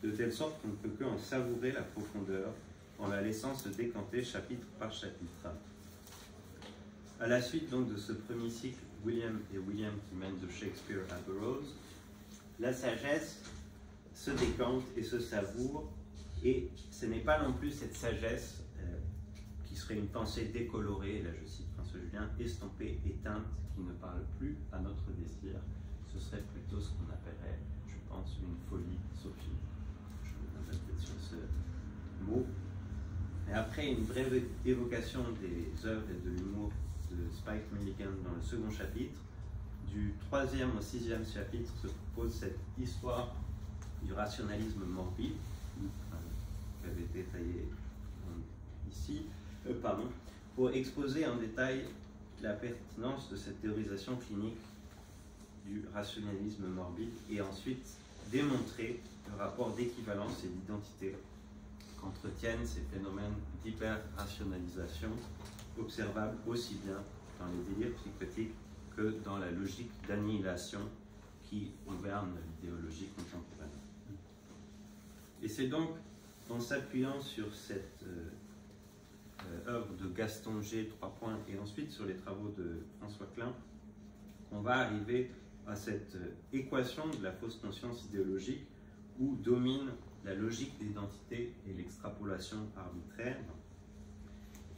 de telle sorte qu'on ne peut qu'en savourer la profondeur en la laissant se décanter chapitre par chapitre. À la suite donc de ce premier cycle, William et William qui mène de Shakespeare à Burroughs, la sagesse se décante et se savoure. Et ce n'est pas non plus cette sagesse qui serait une pensée décolorée, là je cite François Julien, estompée, éteinte, qui ne parle plus à notre désir. Ce serait plutôt ce qu'on appellerait, je pense, une folie sophique. Je me répète sur ce mot. Et après une brève évocation des œuvres et de l'humour de Spike Milligan dans le second chapitre, du 3e au 6e chapitre se propose cette histoire du rationalisme morbide, qui avait été détaillée ici, pour exposer en détail la pertinence de cette théorisation clinique du rationalisme morbide et ensuite démontrer le rapport d'équivalence et d'identité qu'entretiennent ces phénomènes d'hyper-rationalisation observables aussi bien dans les délires psychotiques que dans la logique d'annihilation qui gouverne l'idéologie contemporaine. Et c'est donc en s'appuyant sur cette œuvre de Gaston G, 3 points, et ensuite sur les travaux de François Klein, qu'on va arriver à cette équation de la fausse conscience idéologique où domine la logique d'identité et l'extrapolation arbitraire,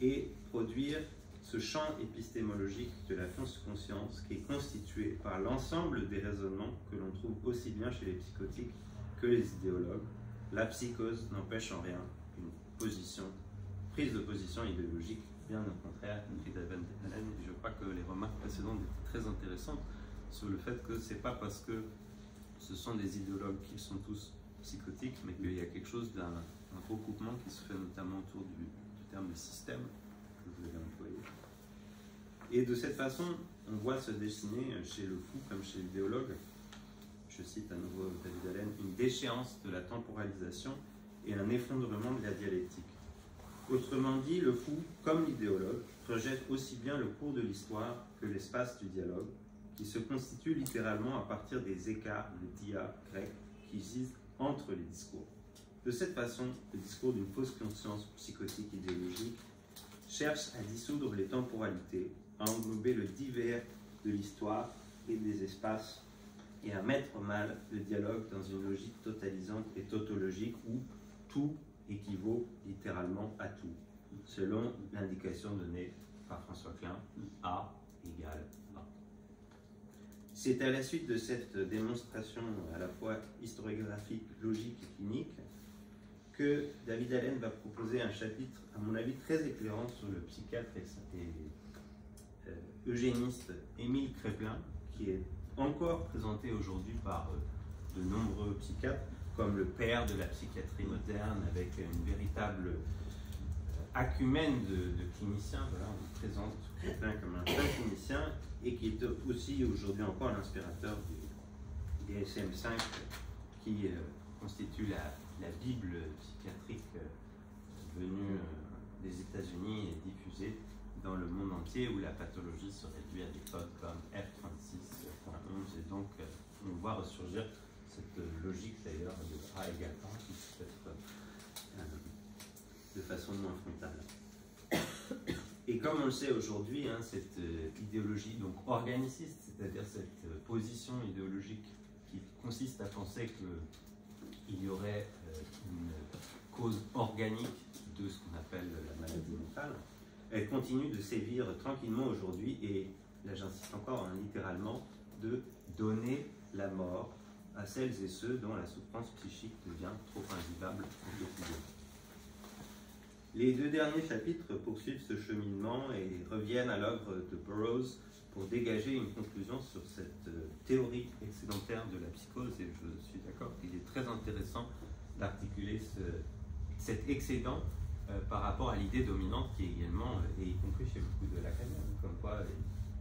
et produire ce champ épistémologique de la fausse conscience qui est constitué par l'ensemble des raisonnements que l'on trouve aussi bien chez les psychotiques que les idéologues. La psychose n'empêche en rien une prise de position idéologique, bien au contraire, écrit d'Aven Allen. Je crois que les remarques précédentes étaient très intéressantes sur le fait que c'est pas parce que ce sont des idéologues qu'ils sont tous psychotiques, mais qu'il y a quelque chose d'un recoupement qui se fait notamment autour du terme de système que vous avez employé. Et de cette façon, on voit se dessiner chez le fou comme chez l'idéologue, je cite à nouveau David Allen, une déchéance de la temporalisation et un effondrement de la dialectique. Autrement dit, le fou, comme l'idéologue, rejette aussi bien le cours de l'histoire que l'espace du dialogue, qui se constitue littéralement à partir des écarts, le dia grec, qui gisent entre les discours. De cette façon, le discours d'une fausse conscience psychotique idéologique cherche à dissoudre les temporalités, à englober le divers de l'histoire et des espaces, et à mettre mal le dialogue dans une logique totalisante et tautologique où tout équivaut littéralement à tout, selon l'indication donnée par François Klein, A égale A. C'est à la suite de cette démonstration à la fois historiographique, logique et clinique que David Allen va proposer un chapitre, à mon avis, très éclairant sur le psychiatre et eugéniste Émile Kraepelin, qui est encore présenté aujourd'hui par de nombreux psychiatres comme le père de la psychiatrie moderne, avec une véritable acumène de cliniciens. Voilà, on présente Kraepelin comme un vrai clinicien et qui est aussi aujourd'hui encore l'inspirateur du DSM-5 qui constitue la Bible psychiatrique venue des États-Unis et diffusée dans le monde entier, où la pathologie se réduit à des codes comme F36.11, et donc on voit ressurgir cette logique d'ailleurs de A égale A, qui peut être de façon moins frontale. Et comme on le sait aujourd'hui, cette idéologie donc organiciste, c'est-à-dire cette position idéologique qui consiste à penser qu'il y aurait une cause organique de ce qu'on appelle la maladie mentale, elle continue de sévir tranquillement aujourd'hui, et là j'insiste encore, littéralement, de donner la mort à celles et ceux dont la souffrance psychique devient trop invivable au quotidien. Les 2 derniers chapitres poursuivent ce cheminement et reviennent à l'œuvre de Burroughs pour dégager une conclusion sur cette théorie excédentaire de la psychose, et je suis d'accord qu'il est très intéressant d'articuler cet excédent par rapport à l'idée dominante qui est également, et y compris chez beaucoup de Lacanien, comme quoi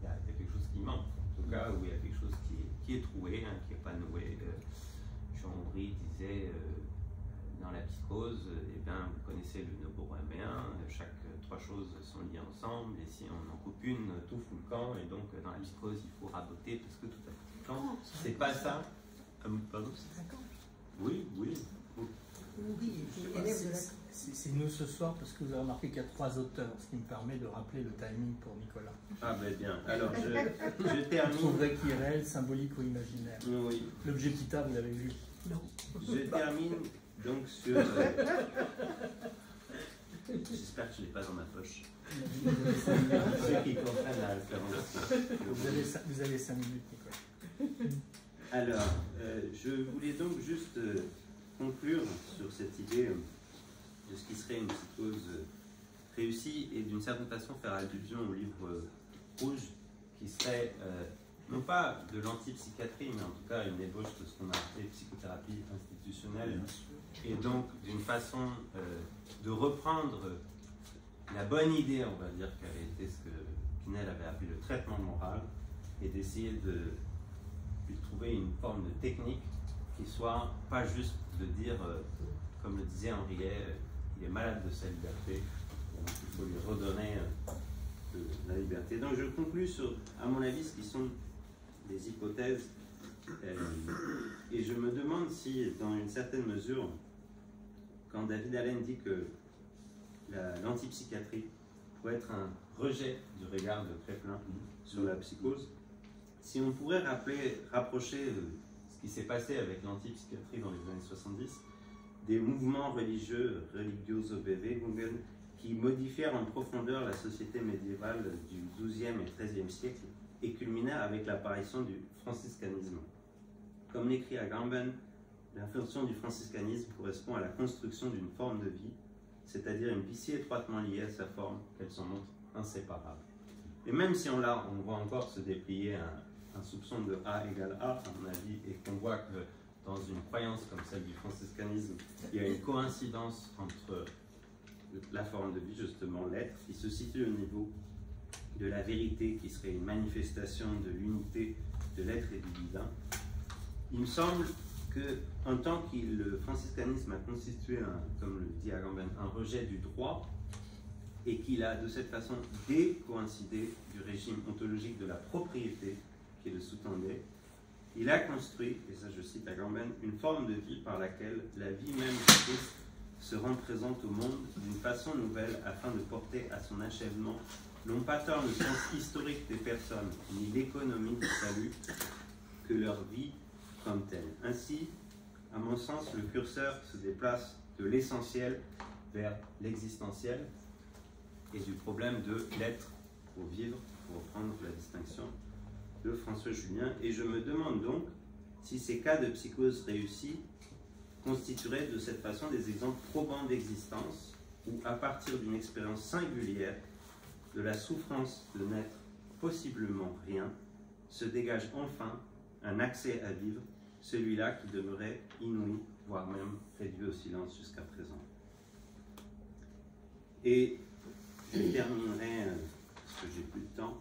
il y a quelque chose qui manque, en tout cas, où il y a quelque chose qui est troué, qui n'est pas noué. Jean-Henri disait dans la psychose, vous connaissez le neuroaméen, chaque 3 choses sont liées ensemble, et si on en coupe une, tout fout le camp, et donc dans la psychose, il faut raboter parce que tout a fout le camp. C'est pas ça. Pardon ? Oui, oui. C'est nous ce soir parce que vous avez remarqué qu'il y a 3 auteurs, ce qui me permet de rappeler le timing pour Nicolas. Ah ben bien, alors je termine. Trouverait qui est réel, symbolique ou imaginaire. Oui. L'objet Pita, vous l'avez vu? Non. Je termine donc sur... J'espère que je ne l'ai pas dans ma poche. Ceux qui comprennent la référence. Vous avez 5 minutes, Nicolas. Alors, je voulais donc juste conclure sur cette idée de ce qui serait une psychose réussi et d'une certaine façon faire allusion au livre rouge qui serait non pas de l'antipsychiatrie, mais en tout cas une ébauche de ce qu'on a appelé psychothérapie institutionnelle, et donc d'une façon de reprendre la bonne idée, on va dire, qui avait été ce que Pinel avait appelé le traitement moral, et d'essayer de lui trouver une forme de technique qui soit pas juste de dire, comme le disait Henriet, il est malade de sa liberté, donc il faut lui redonner de la liberté. Donc je conclus sur, à mon avis, ce qui sont des hypothèses, et je me demande si, dans une certaine mesure, quand David Allen dit que l'antipsychiatrie pourrait être un rejet du regard de Kraepelin sur la psychose, si on pourrait rapprocher ce qui s'est passé avec l'antipsychiatrie dans les années 70, des mouvements religieux, Religiosbewegungen, qui modifièrent en profondeur la société médiévale du XIIe et XIIIe siècle et culminaient avec l'apparition du franciscanisme. Comme l'écrit Agamben, l'influence du franciscanisme correspond à la construction d'une forme de vie, c'est-à-dire une vie si étroitement liée à sa forme qu'elle s'en montre inséparable. Et même si on voit encore se déplier un soupçon de A égale A, à mon avis, et qu'on voit que dans une croyance comme celle du franciscanisme, il y a une coïncidence entre la forme de vie, justement l'être, qui se situe au niveau de la vérité, qui serait une manifestation de l'unité de l'être et du divin. Il me semble que, en tant que le franciscanisme a constitué, comme le dit Agamben, un rejet du droit, et qu'il a de cette façon décoïncidé du régime ontologique de la propriété qui le sous-tendait, il a construit, et ça je cite Agamben, une forme de vie par laquelle la vie même du Christ se rend présente au monde d'une façon nouvelle afin de porter à son achèvement non pas tant le sens historique des personnes, ni l'économie du salut, que leur vie comme telle. Ainsi, à mon sens, le curseur se déplace de l'essentiel vers l'existentiel et du problème de l'être au vivre, pour reprendre la distinction de François Julien. Et je me demande donc si ces cas de psychose réussis constitueraient de cette façon des exemples probants d'existence où, à partir d'une expérience singulière de la souffrance de n'être possiblement rien, se dégage enfin un accès à vivre, celui-là qui demeurait inouï, voire même réduit au silence jusqu'à présent. Et je terminerai, parce que j'ai plus de temps,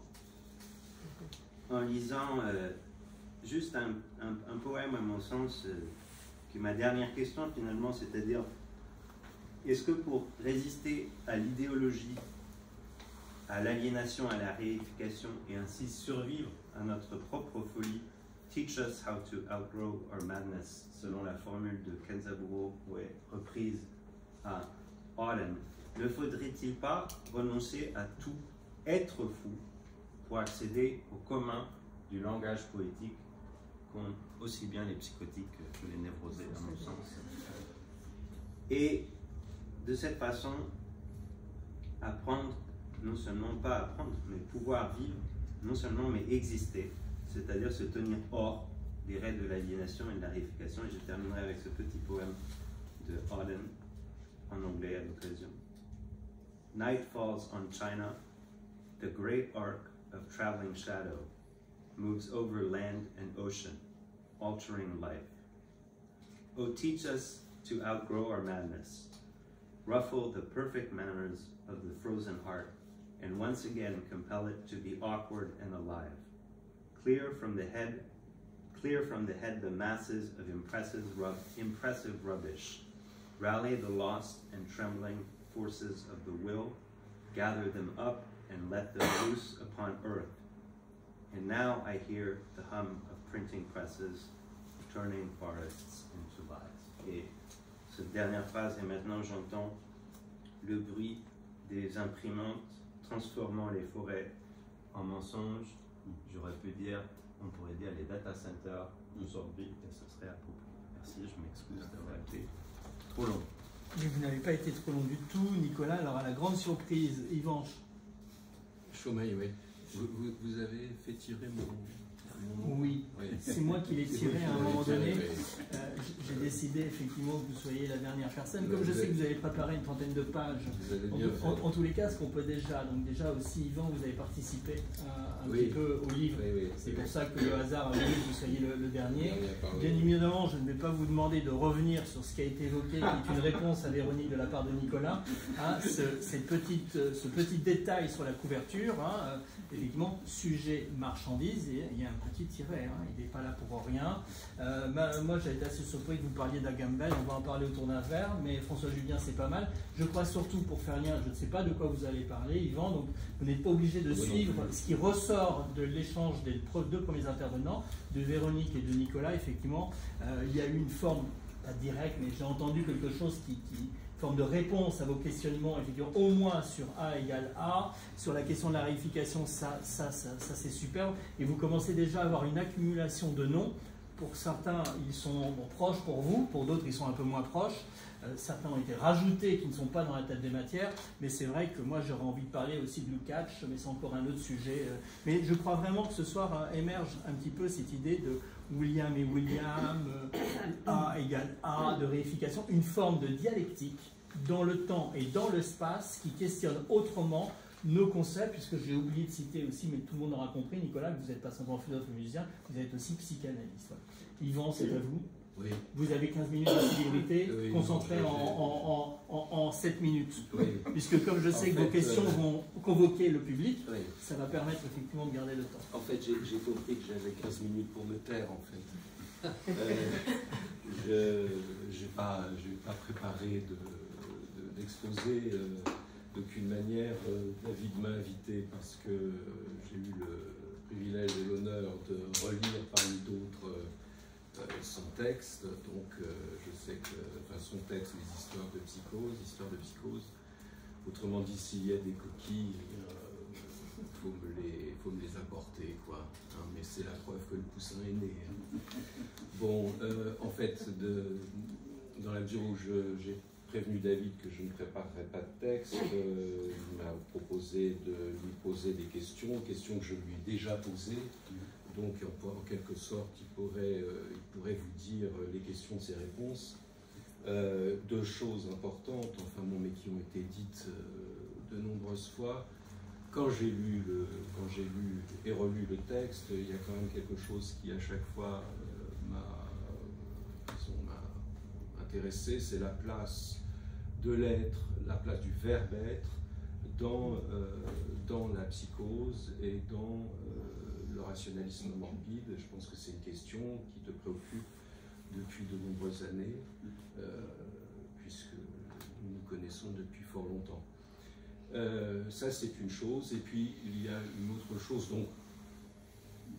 en lisant juste un poème, à mon sens, qui est ma dernière question finalement, c'est-à-dire, est-ce que pour résister à l'idéologie, à l'aliénation, à la réification, et ainsi survivre à notre propre folie, teach us how to outgrow our madness, selon la formule de Kenzaburo, reprise à Auden, ne faudrait-il pas renoncer à tout être fou pour accéder au commun du langage poétique qu'ont aussi bien les psychotiques que les névrosés, à mon sens, et de cette façon apprendre, non seulement pas apprendre, mais pouvoir vivre, non seulement mais exister, c'est-à-dire se tenir hors des règles de l'aliénation et de la réification. Et je terminerai avec ce petit poème de Auden en anglais à l'occasion. Night falls on China, the great arc of traveling shadow moves over land and ocean, altering life. Oh, teach us to outgrow our madness, ruffle the perfect manners of the frozen heart, and once again compel it to be awkward and alive. Clear from the head the masses of impressive rubbish. Rally the lost and trembling forces of the will, gather them up and let them loose upon earth. And now I hear the hum of printing presses, turning forests into lives. Et cette dernière phrase, et maintenant j'entends le bruit des imprimantes transformant les forêts en mensonges. J'aurais pu dire, on pourrait dire les data centers aujourd'hui, et ce serait approprié. Merci, je m'excuse d'avoir été trop long. Mais vous n'avez pas été trop long du tout, Nicolas. Alors, à la grande surprise, Yvan. Chaumeil, oui. Vous avez fait tirer mon nom. Oui, c'est moi qui l'ai tiré à un moment donné. J'ai décidé effectivement que vous soyez la dernière personne. Comme je sais que vous avez préparé une trentaine de pages, en tous les cas, ce qu'on peut déjà, donc déjà aussi Yvan, vous avez participé un petit peu au livre. C'est pour ça que le hasard a voulu que vous soyez le dernier. Bien évidemment, je ne vais pas vous demander de revenir sur ce qui a été évoqué, qui est une réponse à Véronique de la part de Nicolas. Hein, ce petit détail sur la couverture, hein, effectivement, sujet marchandise, et il y a un petit tiret, hein, il n'est pas là pour rien. Moi, j'ai été assez surpris que vous parliez d'Agamben, on va en parler autour d'un verre, mais François Julien, c'est pas mal. Je crois surtout, pour faire lien, je ne sais pas de quoi vous allez parler, Yvan, donc vous n'êtes pas obligé de suivre ce qui ressort de l'échange des deux premiers intervenants, de Véronique et de Nicolas. Effectivement, il y a eu une forme, pas directe, mais j'ai entendu quelque chose qui forme de réponse à vos questionnements, effectivement, au moins sur A égale A. Sur la question de la réification, ça c'est superbe. Et vous commencez déjà à avoir une accumulation de noms. Pour certains, ils sont proches pour vous, pour d'autres, ils sont un peu moins proches. Certains ont été rajoutés qui ne sont pas dans la table des matières, mais c'est vrai que moi j'aurais envie de parler aussi de Lukács, mais c'est encore un autre sujet. Mais je crois vraiment que ce soir émerge un petit peu cette idée de William et William, A égale A, de réification, une forme de dialectique dans le temps et dans l'espace qui questionne autrement nos concepts, puisque j'ai oublié de citer aussi, mais tout le monde aura compris, Nicolas, que vous n'êtes pas simplement philosophe et musicien, vous êtes aussi psychanalyste. Voilà. Yvan, c'est à vous. Oui. Vous avez 15 minutes de célébrité, concentrées en 7 minutes. Oui. Puisque comme je sais que vos questions vont convoquer le public, ça va permettre effectivement de garder le temps. En fait, j'ai compris que j'avais 15 minutes pour me taire, en fait. Je n'ai pas préparé d'exposé d'aucune manière. David m'a invité parce que j'ai eu le privilège et l'honneur de relire parmi d'autres son texte, donc je sais que, enfin son texte, les histoires de psychose, autrement dit, s'il y a des coquilles, faut me les apporter, quoi, hein, mais c'est la preuve que le poussin est né. Hein. Bon, en fait, dans la mesure où j'ai prévenu David que je ne préparerais pas de texte, il m'a proposé de lui poser des questions que je lui ai déjà posées. Donc, en quelque sorte, il pourrait vous dire les questions de ses réponses. Deux choses importantes, enfin bon, mais qui ont été dites de nombreuses fois. Quand j'ai lu et relu le texte, il y a quand même quelque chose qui, à chaque fois, m'a intéressé, c'est la place de l'être, la place du verbe être dans la psychose et dans le rationalisme morbide. Je pense que c'est une question qui te préoccupe depuis de nombreuses années, puisque nous nous connaissons depuis fort longtemps. Ça, c'est une chose. Et puis, il y a une autre chose. Donc,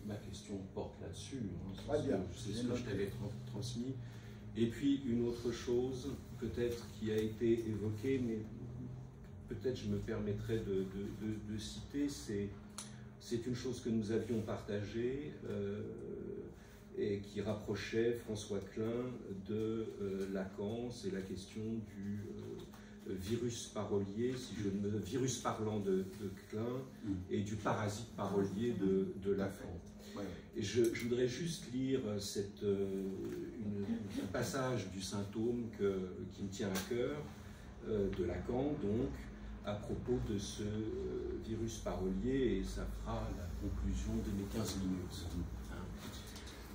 ma question porte là-dessus. Hein, c'est ce que je t'avais transmis. Et puis, une autre chose, peut-être, qui a été évoquée, mais peut-être je me permettrai de citer, c'est une chose que nous avions partagée et qui rapprochait François Klein de Lacan. C'est la question du virus parolier, virus parlant de Klein et du parasite parolier de Lacan. Et je voudrais juste lire un passage du symptôme qui me tient à cœur, de Lacan, donc, à propos de ce virus parolier, et ça fera la conclusion de mes 15 minutes.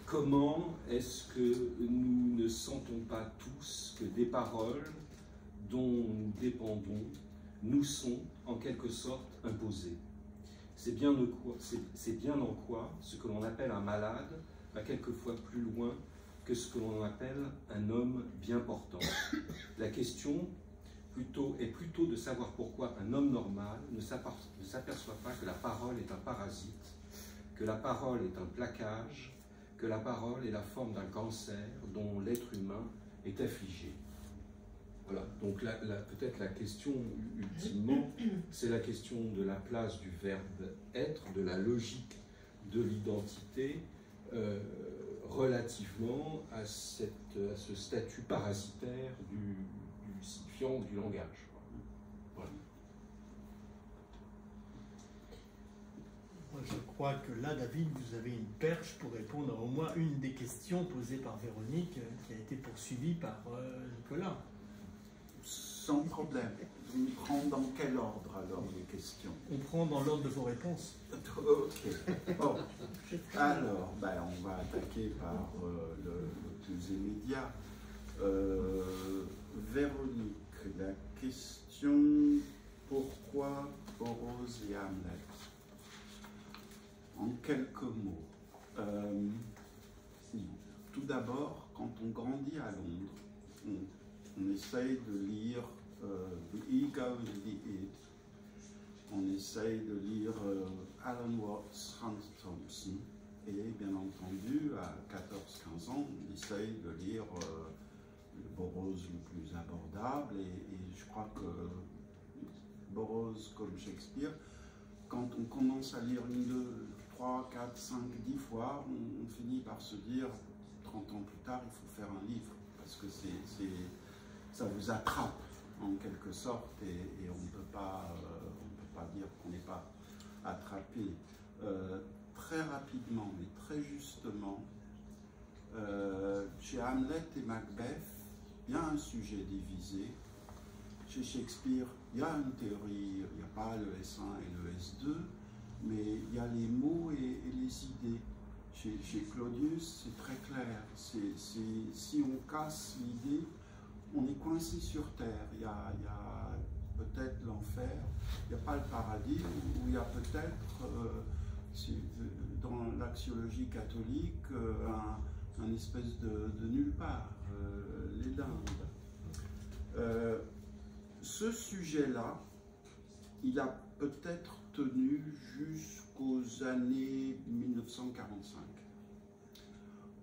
Comment est-ce que nous ne sentons pas tous que des paroles dont nous dépendons nous sont en quelque sorte imposées? C'est bien en quoi ce que l'on appelle un malade va quelquefois plus loin que ce que l'on appelle un homme bien portant. La question est plutôt de savoir pourquoi un homme normal ne s'aperçoit pas que la parole est un parasite, que la parole est un plaquage, que la parole est la forme d'un cancer dont l'être humain est affligé. Voilà, donc peut-être la question ultimement, c'est la question de la place du verbe être, de la logique de l'identité relativement à ce statut parasitaire du signifiant du langage. Voilà. Moi, je crois que là, David, vous avez une perche pour répondre à au moins une des questions posées par Véronique, qui a été poursuivie par Nicolas. Sans problème. On prend dans quel ordre alors les questions? On prend dans l'ordre de vos réponses. Ok. Bon. Alors, on va attaquer par le plus immédiat. Véronique, la question: pourquoi Burroughs et Hamlet? En quelques mots. Tout d'abord, quand on grandit à Londres, on essaye de lire The Ego and the Id. On essaye de lire Alan Watts, Hans Thompson. Et bien entendu, à 14-15 ans, on essaye de lire le Burroughs le plus abordable. Et je crois que Burroughs, comme Shakespeare, quand on commence à lire 1, 2, 3, 4, 5, 10 fois, on finit par se dire, 30 ans plus tard, il faut faire un livre. Parce que ça vous attrape, en quelque sorte, et on ne peut pas dire qu'on n'est pas attrapé. Très rapidement, mais très justement, chez Hamlet et Macbeth, il y a un sujet divisé. Chez Shakespeare, il y a une théorie, il n'y a pas le S1 et le S2, mais il y a les mots et les idées. Chez Claudius, c'est très clair. Si on casse l'idée, on est coincé sur Terre. Il y a peut-être l'enfer, il n'y a pas le paradis, ou il y a peut-être, dans l'axiologie catholique, un espèce de nulle part, les dindes. Ce sujet-là, il a peut-être tenu jusqu'aux années 1945,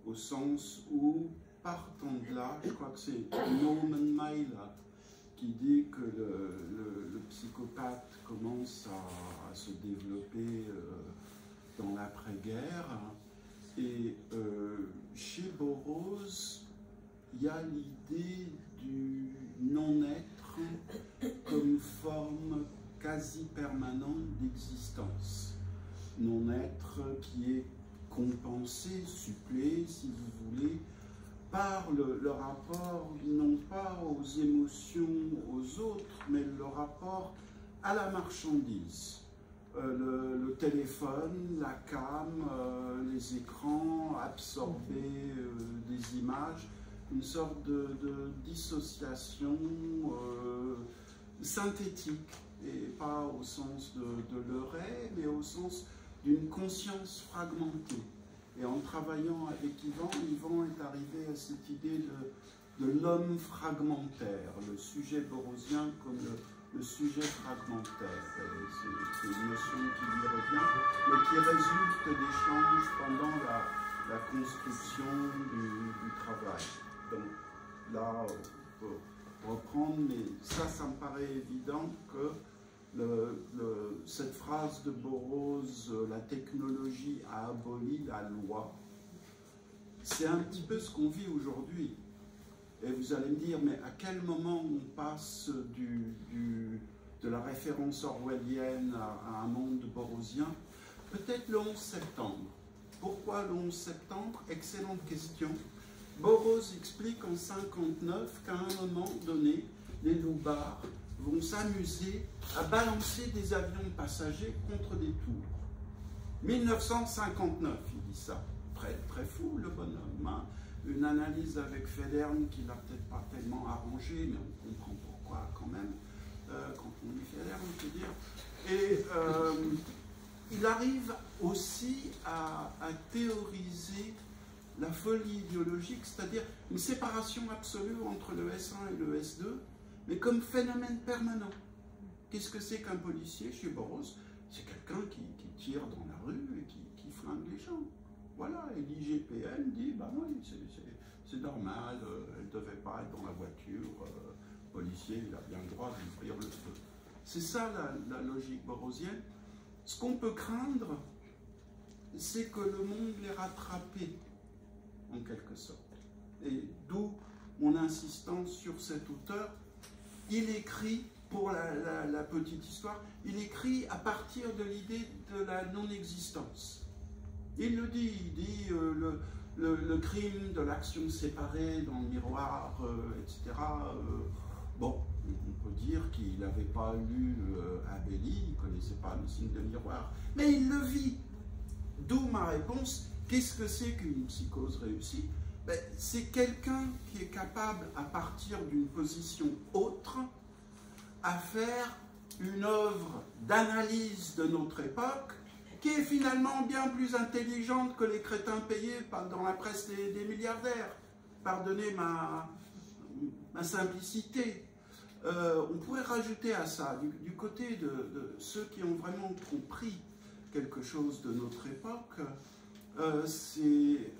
au sens où, partant de là, je crois que c'est Norman Mailer qui dit que le psychopathe commence à se développer dans l'après-guerre, et chez Burroughs, il y a l'idée du non-être comme forme quasi permanente d'existence. Non-être qui est compensé, suppléé, si vous voulez, par le rapport non pas aux émotions, aux autres, mais le rapport à la marchandise. Le téléphone, la cam, les écrans, absorber des images, une sorte de dissociation synthétique, et pas au sens de l'oreille, mais au sens d'une conscience fragmentée. Et en travaillant avec Yvan est arrivé à cette idée de l'homme fragmentaire, le sujet burroughsien comme le sujet fragmentaire. C'est une notion qui lui revient, mais qui résulte d'échanges pendant la construction du travail. Donc là, on peut reprendre, mais ça me paraît évident que cette phrase de Burroughs, la technologie a aboli la loi, c'est un petit peu ce qu'on vit aujourd'hui. Et vous allez me dire, mais à quel moment on passe de la référence orwellienne à un monde burroughsien? Peut-être le 11 septembre. Pourquoi le 11 septembre? Excellente question. Burroughs explique en 1959 qu'à un moment donné, les loupards vont s'amuser à balancer des avions passagers contre des tours. 1959, il dit ça. Très, très fou, le bonhomme. Hein. Une analyse avec Federn qui l'a peut-être pas tellement arrangé, mais on comprend pourquoi quand même, quand on dit Federn, je veux dire. Et il arrive aussi à théoriser la folie idéologique, c'est-à-dire une séparation absolue entre le S1 et le S2, mais comme phénomène permanent. Qu'est-ce que c'est qu'un policier chez Burroughs? C'est quelqu'un qui tire dans la rue et qui flingue les gens. Voilà, et l'IGPN dit, bah oui, c'est normal, elle ne devait pas être dans la voiture, le policier, il a bien le droit d'ouvrir le feu. C'est ça la logique burroughsienne. Ce qu'on peut craindre, c'est que le monde l'ait rattrapé, en quelque sorte. Et d'où mon insistance sur cet auteur. Il écrit pour la petite histoire, il écrit à partir de l'idée de la non-existence. Il le dit, il dit le crime de l'action séparée dans le miroir, etc. Bon, on peut dire qu'il n'avait pas lu Abély, il ne connaissait pas le signe de miroir, mais il le vit. D'où ma réponse, qu'est-ce que c'est qu'une psychose réussie? Ben, c'est quelqu'un qui est capable, à partir d'une position autre, à faire une œuvre d'analyse de notre époque qui est finalement bien plus intelligente que les crétins payés dans la presse des milliardaires. Pardonnez ma simplicité. On pourrait rajouter à ça, du côté de ceux qui ont vraiment compris quelque chose de notre époque, c'est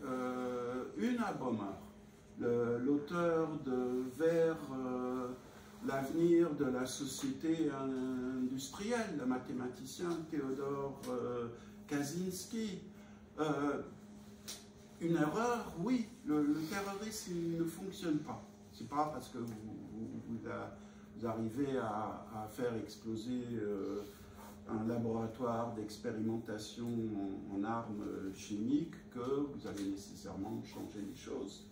Una Bommer, l'auteur de Vers l'avenir de la société industrielle, le mathématicien Théodore Kaczynski. Une erreur, oui, le terrorisme il ne fonctionne pas. C'est pas parce que vous arrivez à faire exploser un laboratoire d'expérimentation en armes chimiques que vous allez nécessairement changer les choses.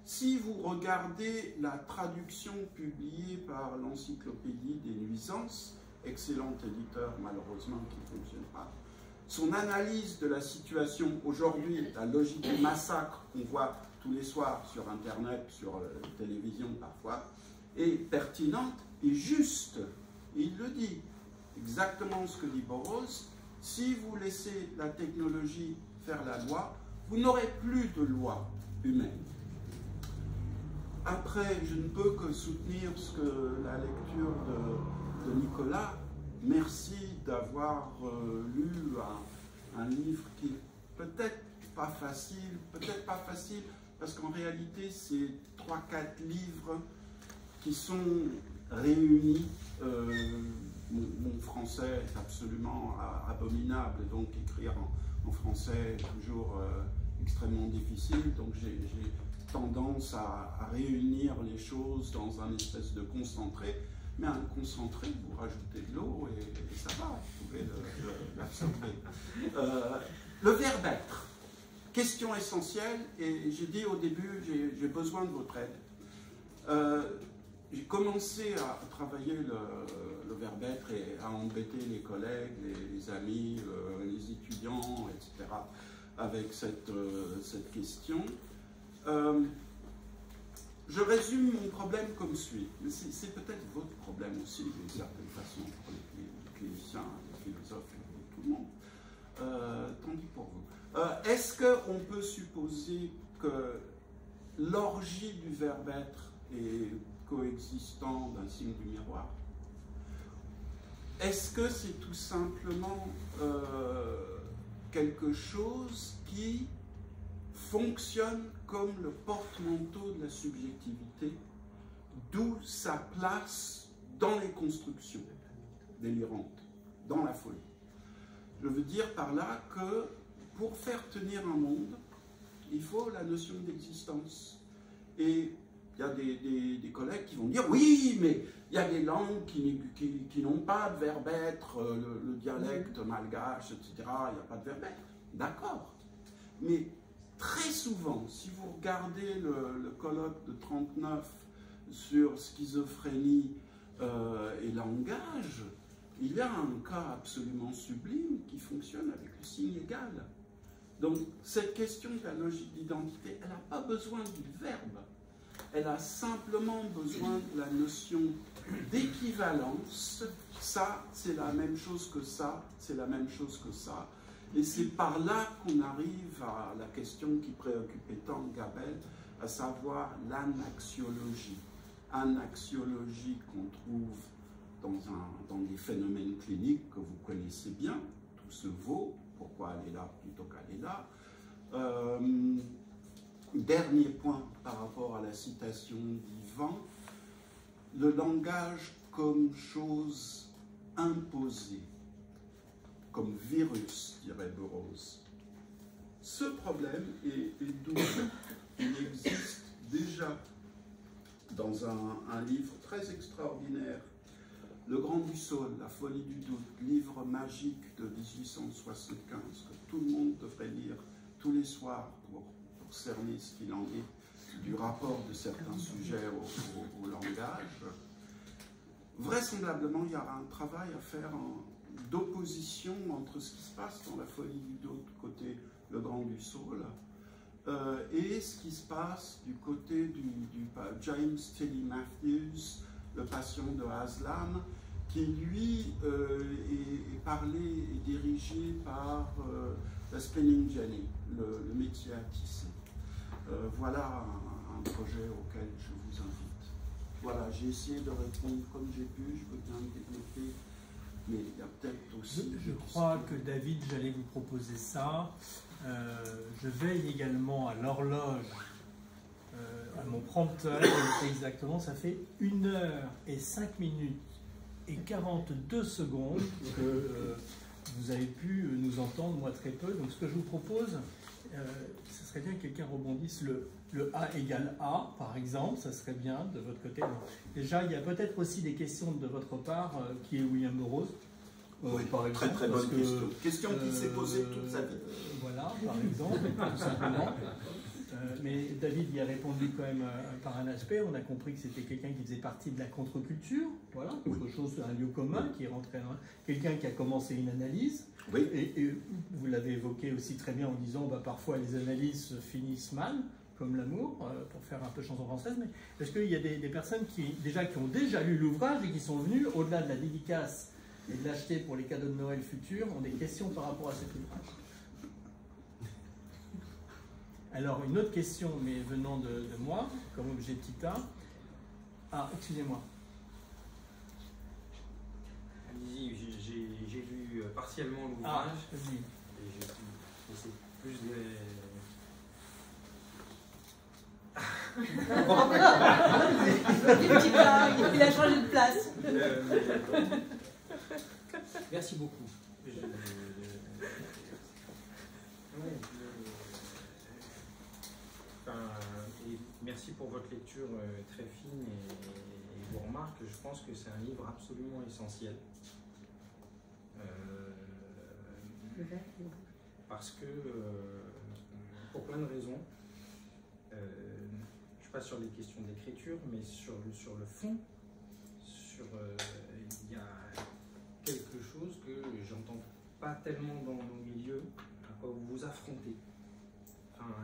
Si vous regardez la traduction publiée par l'Encyclopédie des nuisances, excellent éditeur malheureusement qui ne fonctionne pas, son analyse de la situation aujourd'hui, la logique des massacres qu'on voit tous les soirs sur Internet, sur la télévision parfois, est pertinente et juste. Et il le dit, exactement ce que dit Burroughs, si vous laissez la technologie faire la loi, vous n'aurez plus de loi humaine. Après, je ne peux que soutenir ce que la lecture de Nicolas. Merci d'avoir lu un livre qui est peut-être pas facile, parce qu'en réalité, c'est 3-4 livres qui sont réunis. Mon français est absolument abominable, donc écrire en français est toujours extrêmement difficile, donc j'ai tendance à réunir les choses dans un espèce de concentré. Mais un concentré, vous rajoutez de l'eau et ça va, vous pouvez l'absorber. Le verbe être, question essentielle, et j'ai dit au début, j'ai besoin de votre aide. J'ai commencé à travailler le verbe être et à embêter les collègues, les amis, les étudiants, etc. avec cette question. Je résume mon problème comme suit. C'est peut-être votre problème aussi, d'une certaine façon, pour les cliniciens, les philosophes, et tout le monde. Tant pis pour vous. Est-ce qu'on peut supposer que l'orgie du verbe être est coexistant d'un signe du miroir? Est-ce que c'est tout simplement quelque chose qui fonctionne comme le porte-manteau de la subjectivité, d'où sa place dans les constructions délirantes, dans la folie? Je veux dire par là que pour faire tenir un monde, il faut la notion d'existence. Et il y a des collègues qui vont dire « Oui, mais il y a des langues qui n'ont pas de verbe être, le dialecte malgache, etc. Il n'y a pas de verbe être. » D'accord. Mais très souvent, si vous regardez le colloque de 39 sur schizophrénie et langage, il y a un cas absolument sublime qui fonctionne avec le signe égal. Donc, cette question de la logique d'identité, elle n'a pas besoin du verbe. Elle a simplement besoin de la notion d'équivalence. Ça, c'est la même chose que ça, c'est la même chose que ça. Et c'est par là qu'on arrive à la question qui préoccupait tant Gabel, à savoir l'anaxiologie. Anaxiologie qu'on trouve dans des phénomènes cliniques que vous connaissez bien, tout se vaut, pourquoi aller là plutôt qu'aller là. Dernier point par rapport à la citation d'Ivan, le langage comme chose imposée, comme virus, dirait Burroughs. Ce problème est double. Il existe déjà dans un livre très extraordinaire Le Grand du Saule, La folie du doute, livre magique de 1875 que tout le monde devrait lire tous les soirs pour cerner ce qu'il en est du rapport de certains sujets au langage. Vraisemblablement, il y aura un travail à faire d'opposition entre ce qui se passe dans La folie du doute côté Le Grand du Saule et ce qui se passe du côté du James Tilly Matthews, Le Patient de Aslan, qui lui est parlé et dirigé par la Spinning Jenny, le métier à tisser. Voilà un projet auquel je vous invite. Voilà, j'ai essayé de répondre comme j'ai pu, je peux bien développer, mais il y a peut-être aussi... Je crois que David, j'allais vous proposer ça. Je veille également à l'horloge, à mon prompteur, exactement, ça fait 1 heure et 5 minutes et 42 secondes que vous avez pu nous entendre, moi très peu. Donc ce que je vous propose, ce serait bien que quelqu'un rebondisse le A égale A, par exemple, ça serait bien de votre côté. Déjà, il y a peut-être aussi des questions de votre part, qui est William Burroughs. Oui, par exemple, très bonne question. Question qui s'est posée toute sa vie. Voilà, par exemple, tout simplement. Mais David y a répondu quand même par un aspect. On a compris que c'était quelqu'un qui faisait partie de la contre-culture. Voilà, quelque chose, un lieu commun qui est rentré dans quelqu'un qui a commencé une analyse. Oui. Et vous l'avez évoqué aussi très bien en disant parfois les analyses finissent mal, comme l'amour, pour faire un peu chanson française. Mais est-ce qu'il y a des personnes qui ont déjà lu l'ouvrage et qui sont venues, au-delà de la dédicace et de l'acheter pour les cadeaux de Noël futurs, ont des questions par rapport à cet ouvrage? Alors, une autre question, mais venant de moi, comme objet petit a. Ah, excusez-moi. Allez-y, j'ai lu partiellement l'ouvrage. Ah, vas-y. Et c'est plus Il a changé de place. Merci beaucoup. Et merci pour votre lecture très fine et vos remarques. Je pense que c'est un livre absolument essentiel. Parce que, pour plein de raisons, je passe sur les questions d'écriture, mais sur le fond, il y a quelque chose que j'entends pas tellement dans nos milieux, à quoi vous vous affrontez.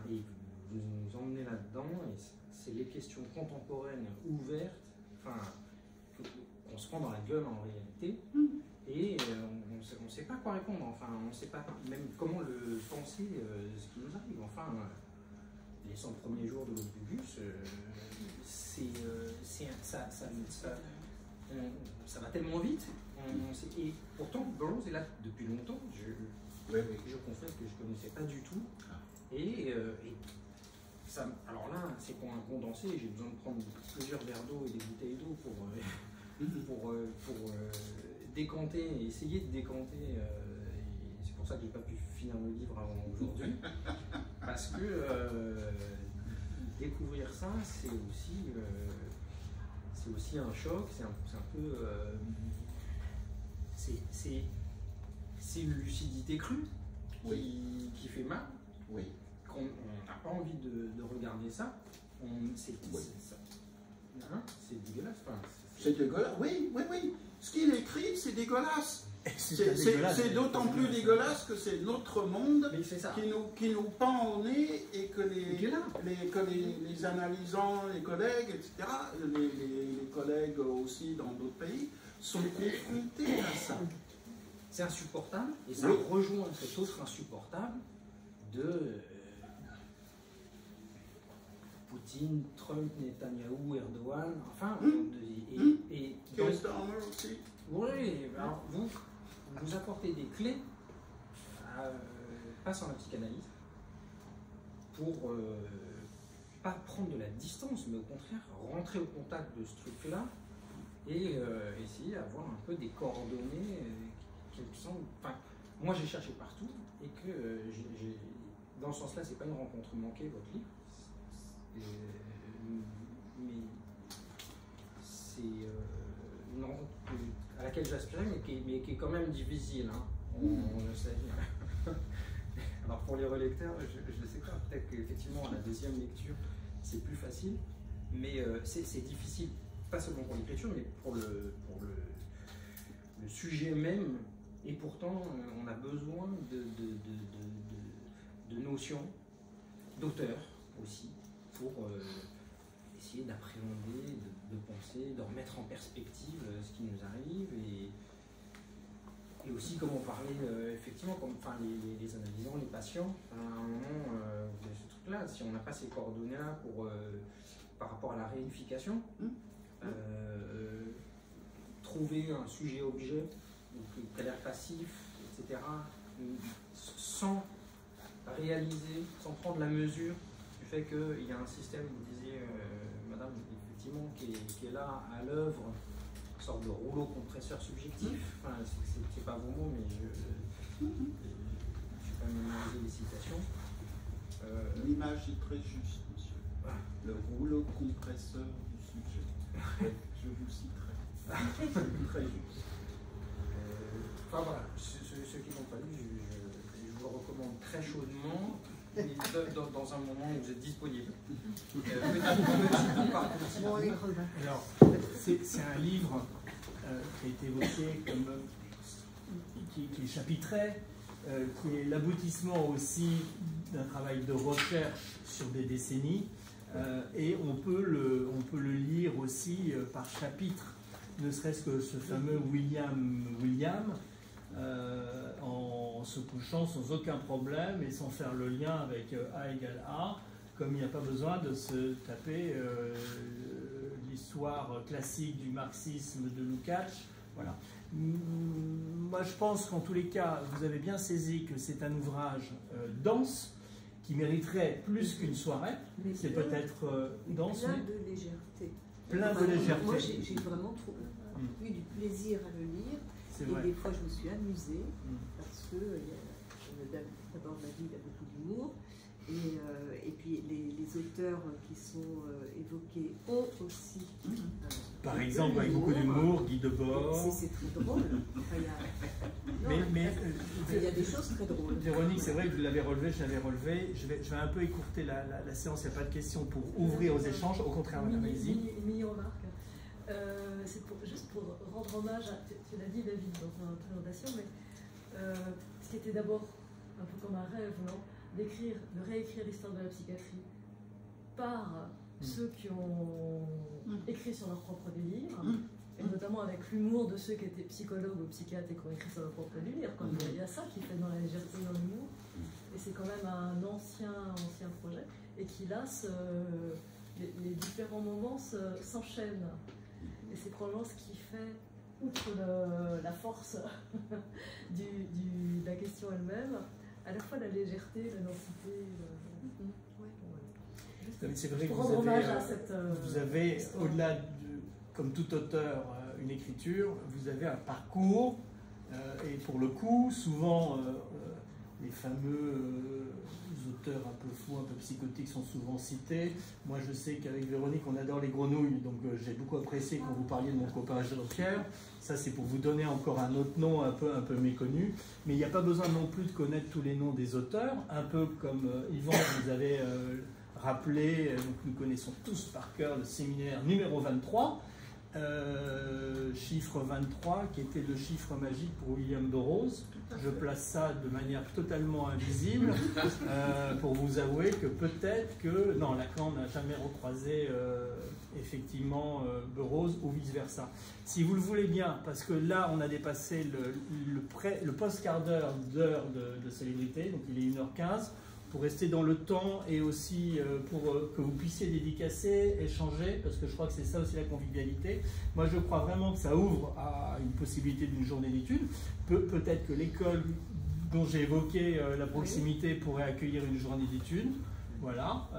Et vous nous emmenez là-dedans, et c'est les questions contemporaines ouvertes, qu'on se prend dans la gueule en réalité, et on ne sait pas quoi répondre, on ne sait pas même comment le penser, ce qui nous arrive. Les 100 premiers jours de l'autobus, ça va tellement vite, et pourtant Burroughs est là depuis longtemps, je confesse que je ne connaissais pas du tout, et ça, alors là, c'est pour un condensé, j'ai besoin de prendre plusieurs verres d'eau et des bouteilles d'eau pour décanter, et essayer de décanter, et c'est pour ça que j'ai pas pu finir le livre avant aujourd'hui, parce que découvrir ça, c'est aussi un choc, c'est un peu, c'est une lucidité crue qui fait mal. Oui. On n'a pas envie de regarder ça. C'est dégueulasse. C'est dégueulasse, oui. Ce qu'il écrit, c'est dégueulasse. C'est d'autant plus dégueulasse que c'est notre monde qui nous pend au nez, et que les analysants, les collègues, etc., les collègues aussi dans d'autres pays, sont confrontés à ça. C'est insupportable, et ça rejoint cet autre insupportable de Poutine, Trump, Netanyahou, Erdogan, et aussi. Oui, alors vous apportez des clés, pas sans la psychanalyse, pour pas prendre de la distance, mais au contraire rentrer au contact de ce truc-là et essayer d'avoir un peu des coordonnées qui me semblent. Moi j'ai cherché partout, et que dans ce sens-là, c'est pas une rencontre manquée, votre livre, mais c'est une rencontre à laquelle j'aspirais, mais qui est quand même difficile, hein. On le sait. Alors pour les relecteurs, je ne sais pas, peut-être qu'effectivement à la deuxième lecture c'est plus facile, mais c'est difficile, pas seulement pour l'écriture, mais pour le sujet même, et pourtant on a besoin de notions, d'auteurs aussi, pour essayer d'appréhender, de penser, de remettre en perspective ce qui nous arrive, et aussi, comme on parlait, effectivement, comme, enfin, les analysants, les patients, à un moment, vous avez ce truc-là, si on n'a pas ces coordonnées-là par rapport à la réunification, trouver un sujet-objet, donc prédaire passif, etc., sans réaliser, sans prendre la mesure du fait qu'il y a un système, vous disiez, madame, effectivement, qui est là à l'œuvre, une sorte de rouleau compresseur subjectif. Enfin, c'est pas vos mots, mais je vais pas mémoriser les citations. L'image est très juste, monsieur. Le rouleau compresseur du sujet. Je vous citerai. Très juste. Enfin voilà, ceux qui n'ont pas lu, je vous le recommande très chaudement. Dans un moment où vous êtes disponible. Alors, c'est un livre qui a été évoqué comme qui est chapitré, qui est l'aboutissement aussi d'un travail de recherche sur des décennies, et on peut le lire aussi par chapitre, ne serait-ce que ce fameux William, en se couchant sans aucun problème et sans faire le lien avec A égale A, comme il n'y a pas besoin de se taper l'histoire classique du marxisme de Lukács. Voilà. Moi je pense qu'en tous les cas, vous avez bien saisi que c'est un ouvrage dense, qui mériterait plus qu'une soirée. C'est peut-être dense, plein de légèreté. Plein de légèreté. Moi j'ai vraiment eu du plaisir à le lire. Et vrai. des fois, je me suis amusée parce que d'abord, David a beaucoup d'humour, et puis les auteurs qui sont évoqués ont aussi. Par exemple, avec beaucoup d'humour, Guy Debord. C'est très drôle. Enfin, il y a des choses très drôles. Véronique, c'est vrai que vous l'avez relevé, je l'avais relevé. Je vais un peu écourter la séance, il n'y a pas de questions pour ouvrir aux échanges. Au contraire, madame, allez-y. Une mini-remarque. C'est juste pour rendre hommage à, tu l'as dit David dans ta présentation, mais ce qui était d'abord un peu comme un rêve, non, de réécrire l'histoire de la psychiatrie par ceux qui ont écrit sur leur propre délire, et notamment avec l'humour de ceux qui étaient psychologues ou psychiatres et qui ont écrit sur leur propre délire. Il y a ça qui fait dans la légèreté et dans l'humour, et c'est quand même un ancien projet, et qui là, les différents moments s'enchaînent. Et c'est probablement ce qui fait, outre la force de la question elle-même, à la fois la légèreté, la densité. C'est vrai que vous avez au-delà, comme tout auteur, une écriture, vous avez un parcours, et pour le coup, souvent, les fameux auteurs un peu fous, un peu psychotiques sont souvent cités. Moi, je sais qu'avec Véronique, on adore les grenouilles, donc j'ai beaucoup apprécié quand vous parliez de mon copain Jean-Pierre. Ça, c'est pour vous donner encore un autre nom un peu méconnu. Mais il n'y a pas besoin non plus de connaître tous les noms des auteurs, un peu comme Yvan, vous avez rappelé, donc nous connaissons tous par cœur le séminaire numéro 23, chiffre 23, qui était le chiffre magique pour William Burroughs. Je place ça de manière totalement invisible pour vous avouer que peut-être que... Non, Lacan n'a jamais recroisé effectivement Burroughs ou vice-versa. Si vous le voulez bien, parce que là on a dépassé le post-quart d'heure de célébrité, donc il est 1h15, pour rester dans le temps et aussi pour que vous puissiez dédicacer, échanger, parce que je crois que c'est ça aussi la convivialité. Moi, je crois vraiment que ça ouvre à une possibilité d'une journée d'études. Peut-être que l'école dont j'ai évoqué la proximité pourrait accueillir une journée d'études, voilà,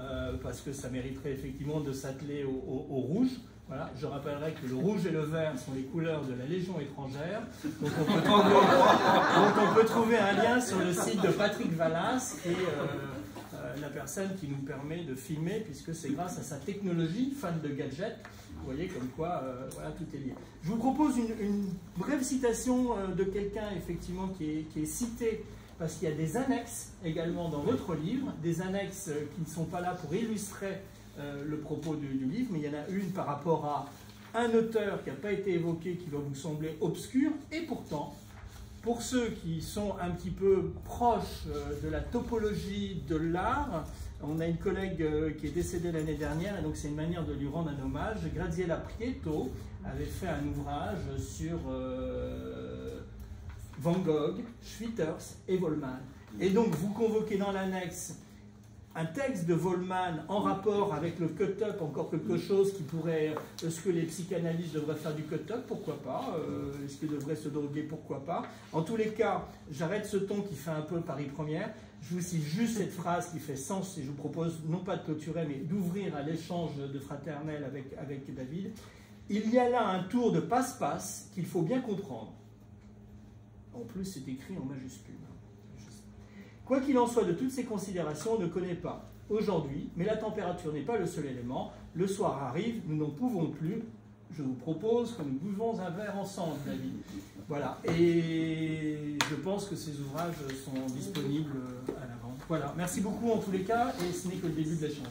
parce que ça mériterait effectivement de s'atteler au rouge. Voilà, je rappellerai que le rouge et le vert sont les couleurs de la Légion étrangère. Donc on peut trouver un lien sur le site de Patrick Vallas, qui est la personne qui nous permet de filmer, puisque c'est grâce à sa technologie, fan de gadgets, Vous voyez comme quoi, voilà, tout est lié. Je vous propose une brève citation de quelqu'un, effectivement, qui est cité, parce qu'il y a des annexes également dans votre livre, des annexes qui ne sont pas là pour illustrer le propos du livre, mais il y en a une par rapport à un auteur qui n'a pas été évoqué, qui va vous sembler obscur, et pourtant, pour ceux qui sont un petit peu proches de la topologie de l'art, on a une collègue qui est décédée l'année dernière, et donc c'est une manière de lui rendre un hommage. Graziella Prieto avait fait un ouvrage sur Van Gogh, Schwitters et Wollmann. Et donc vous convoquez dans l'annexe un texte de Wollmann en rapport avec le cut-up, encore quelque chose qui pourrait... Est-ce que les psychanalystes devraient faire du cut-up? Pourquoi pas? Est-ce qu'ils devraient se droguer? Pourquoi pas? En tous les cas, j'arrête ce ton qui fait un peu Paris Première. Je vous cite juste cette phrase qui fait sens, et je vous propose non pas de clôturer, mais d'ouvrir à l'échange de fraternel avec David. Il y a là un tour de passe-passe qu'il faut bien comprendre. En plus, c'est écrit en majuscule. Quoi qu'il en soit de toutes ces considérations, on ne connaît pas aujourd'hui, mais la température n'est pas le seul élément. Le soir arrive, nous n'en pouvons plus. Je vous propose que nous buvons un verre ensemble, David. Voilà, et je pense que ces ouvrages sont disponibles à la vente. Voilà, merci beaucoup en tous les cas, et ce n'est que le début de l'échange.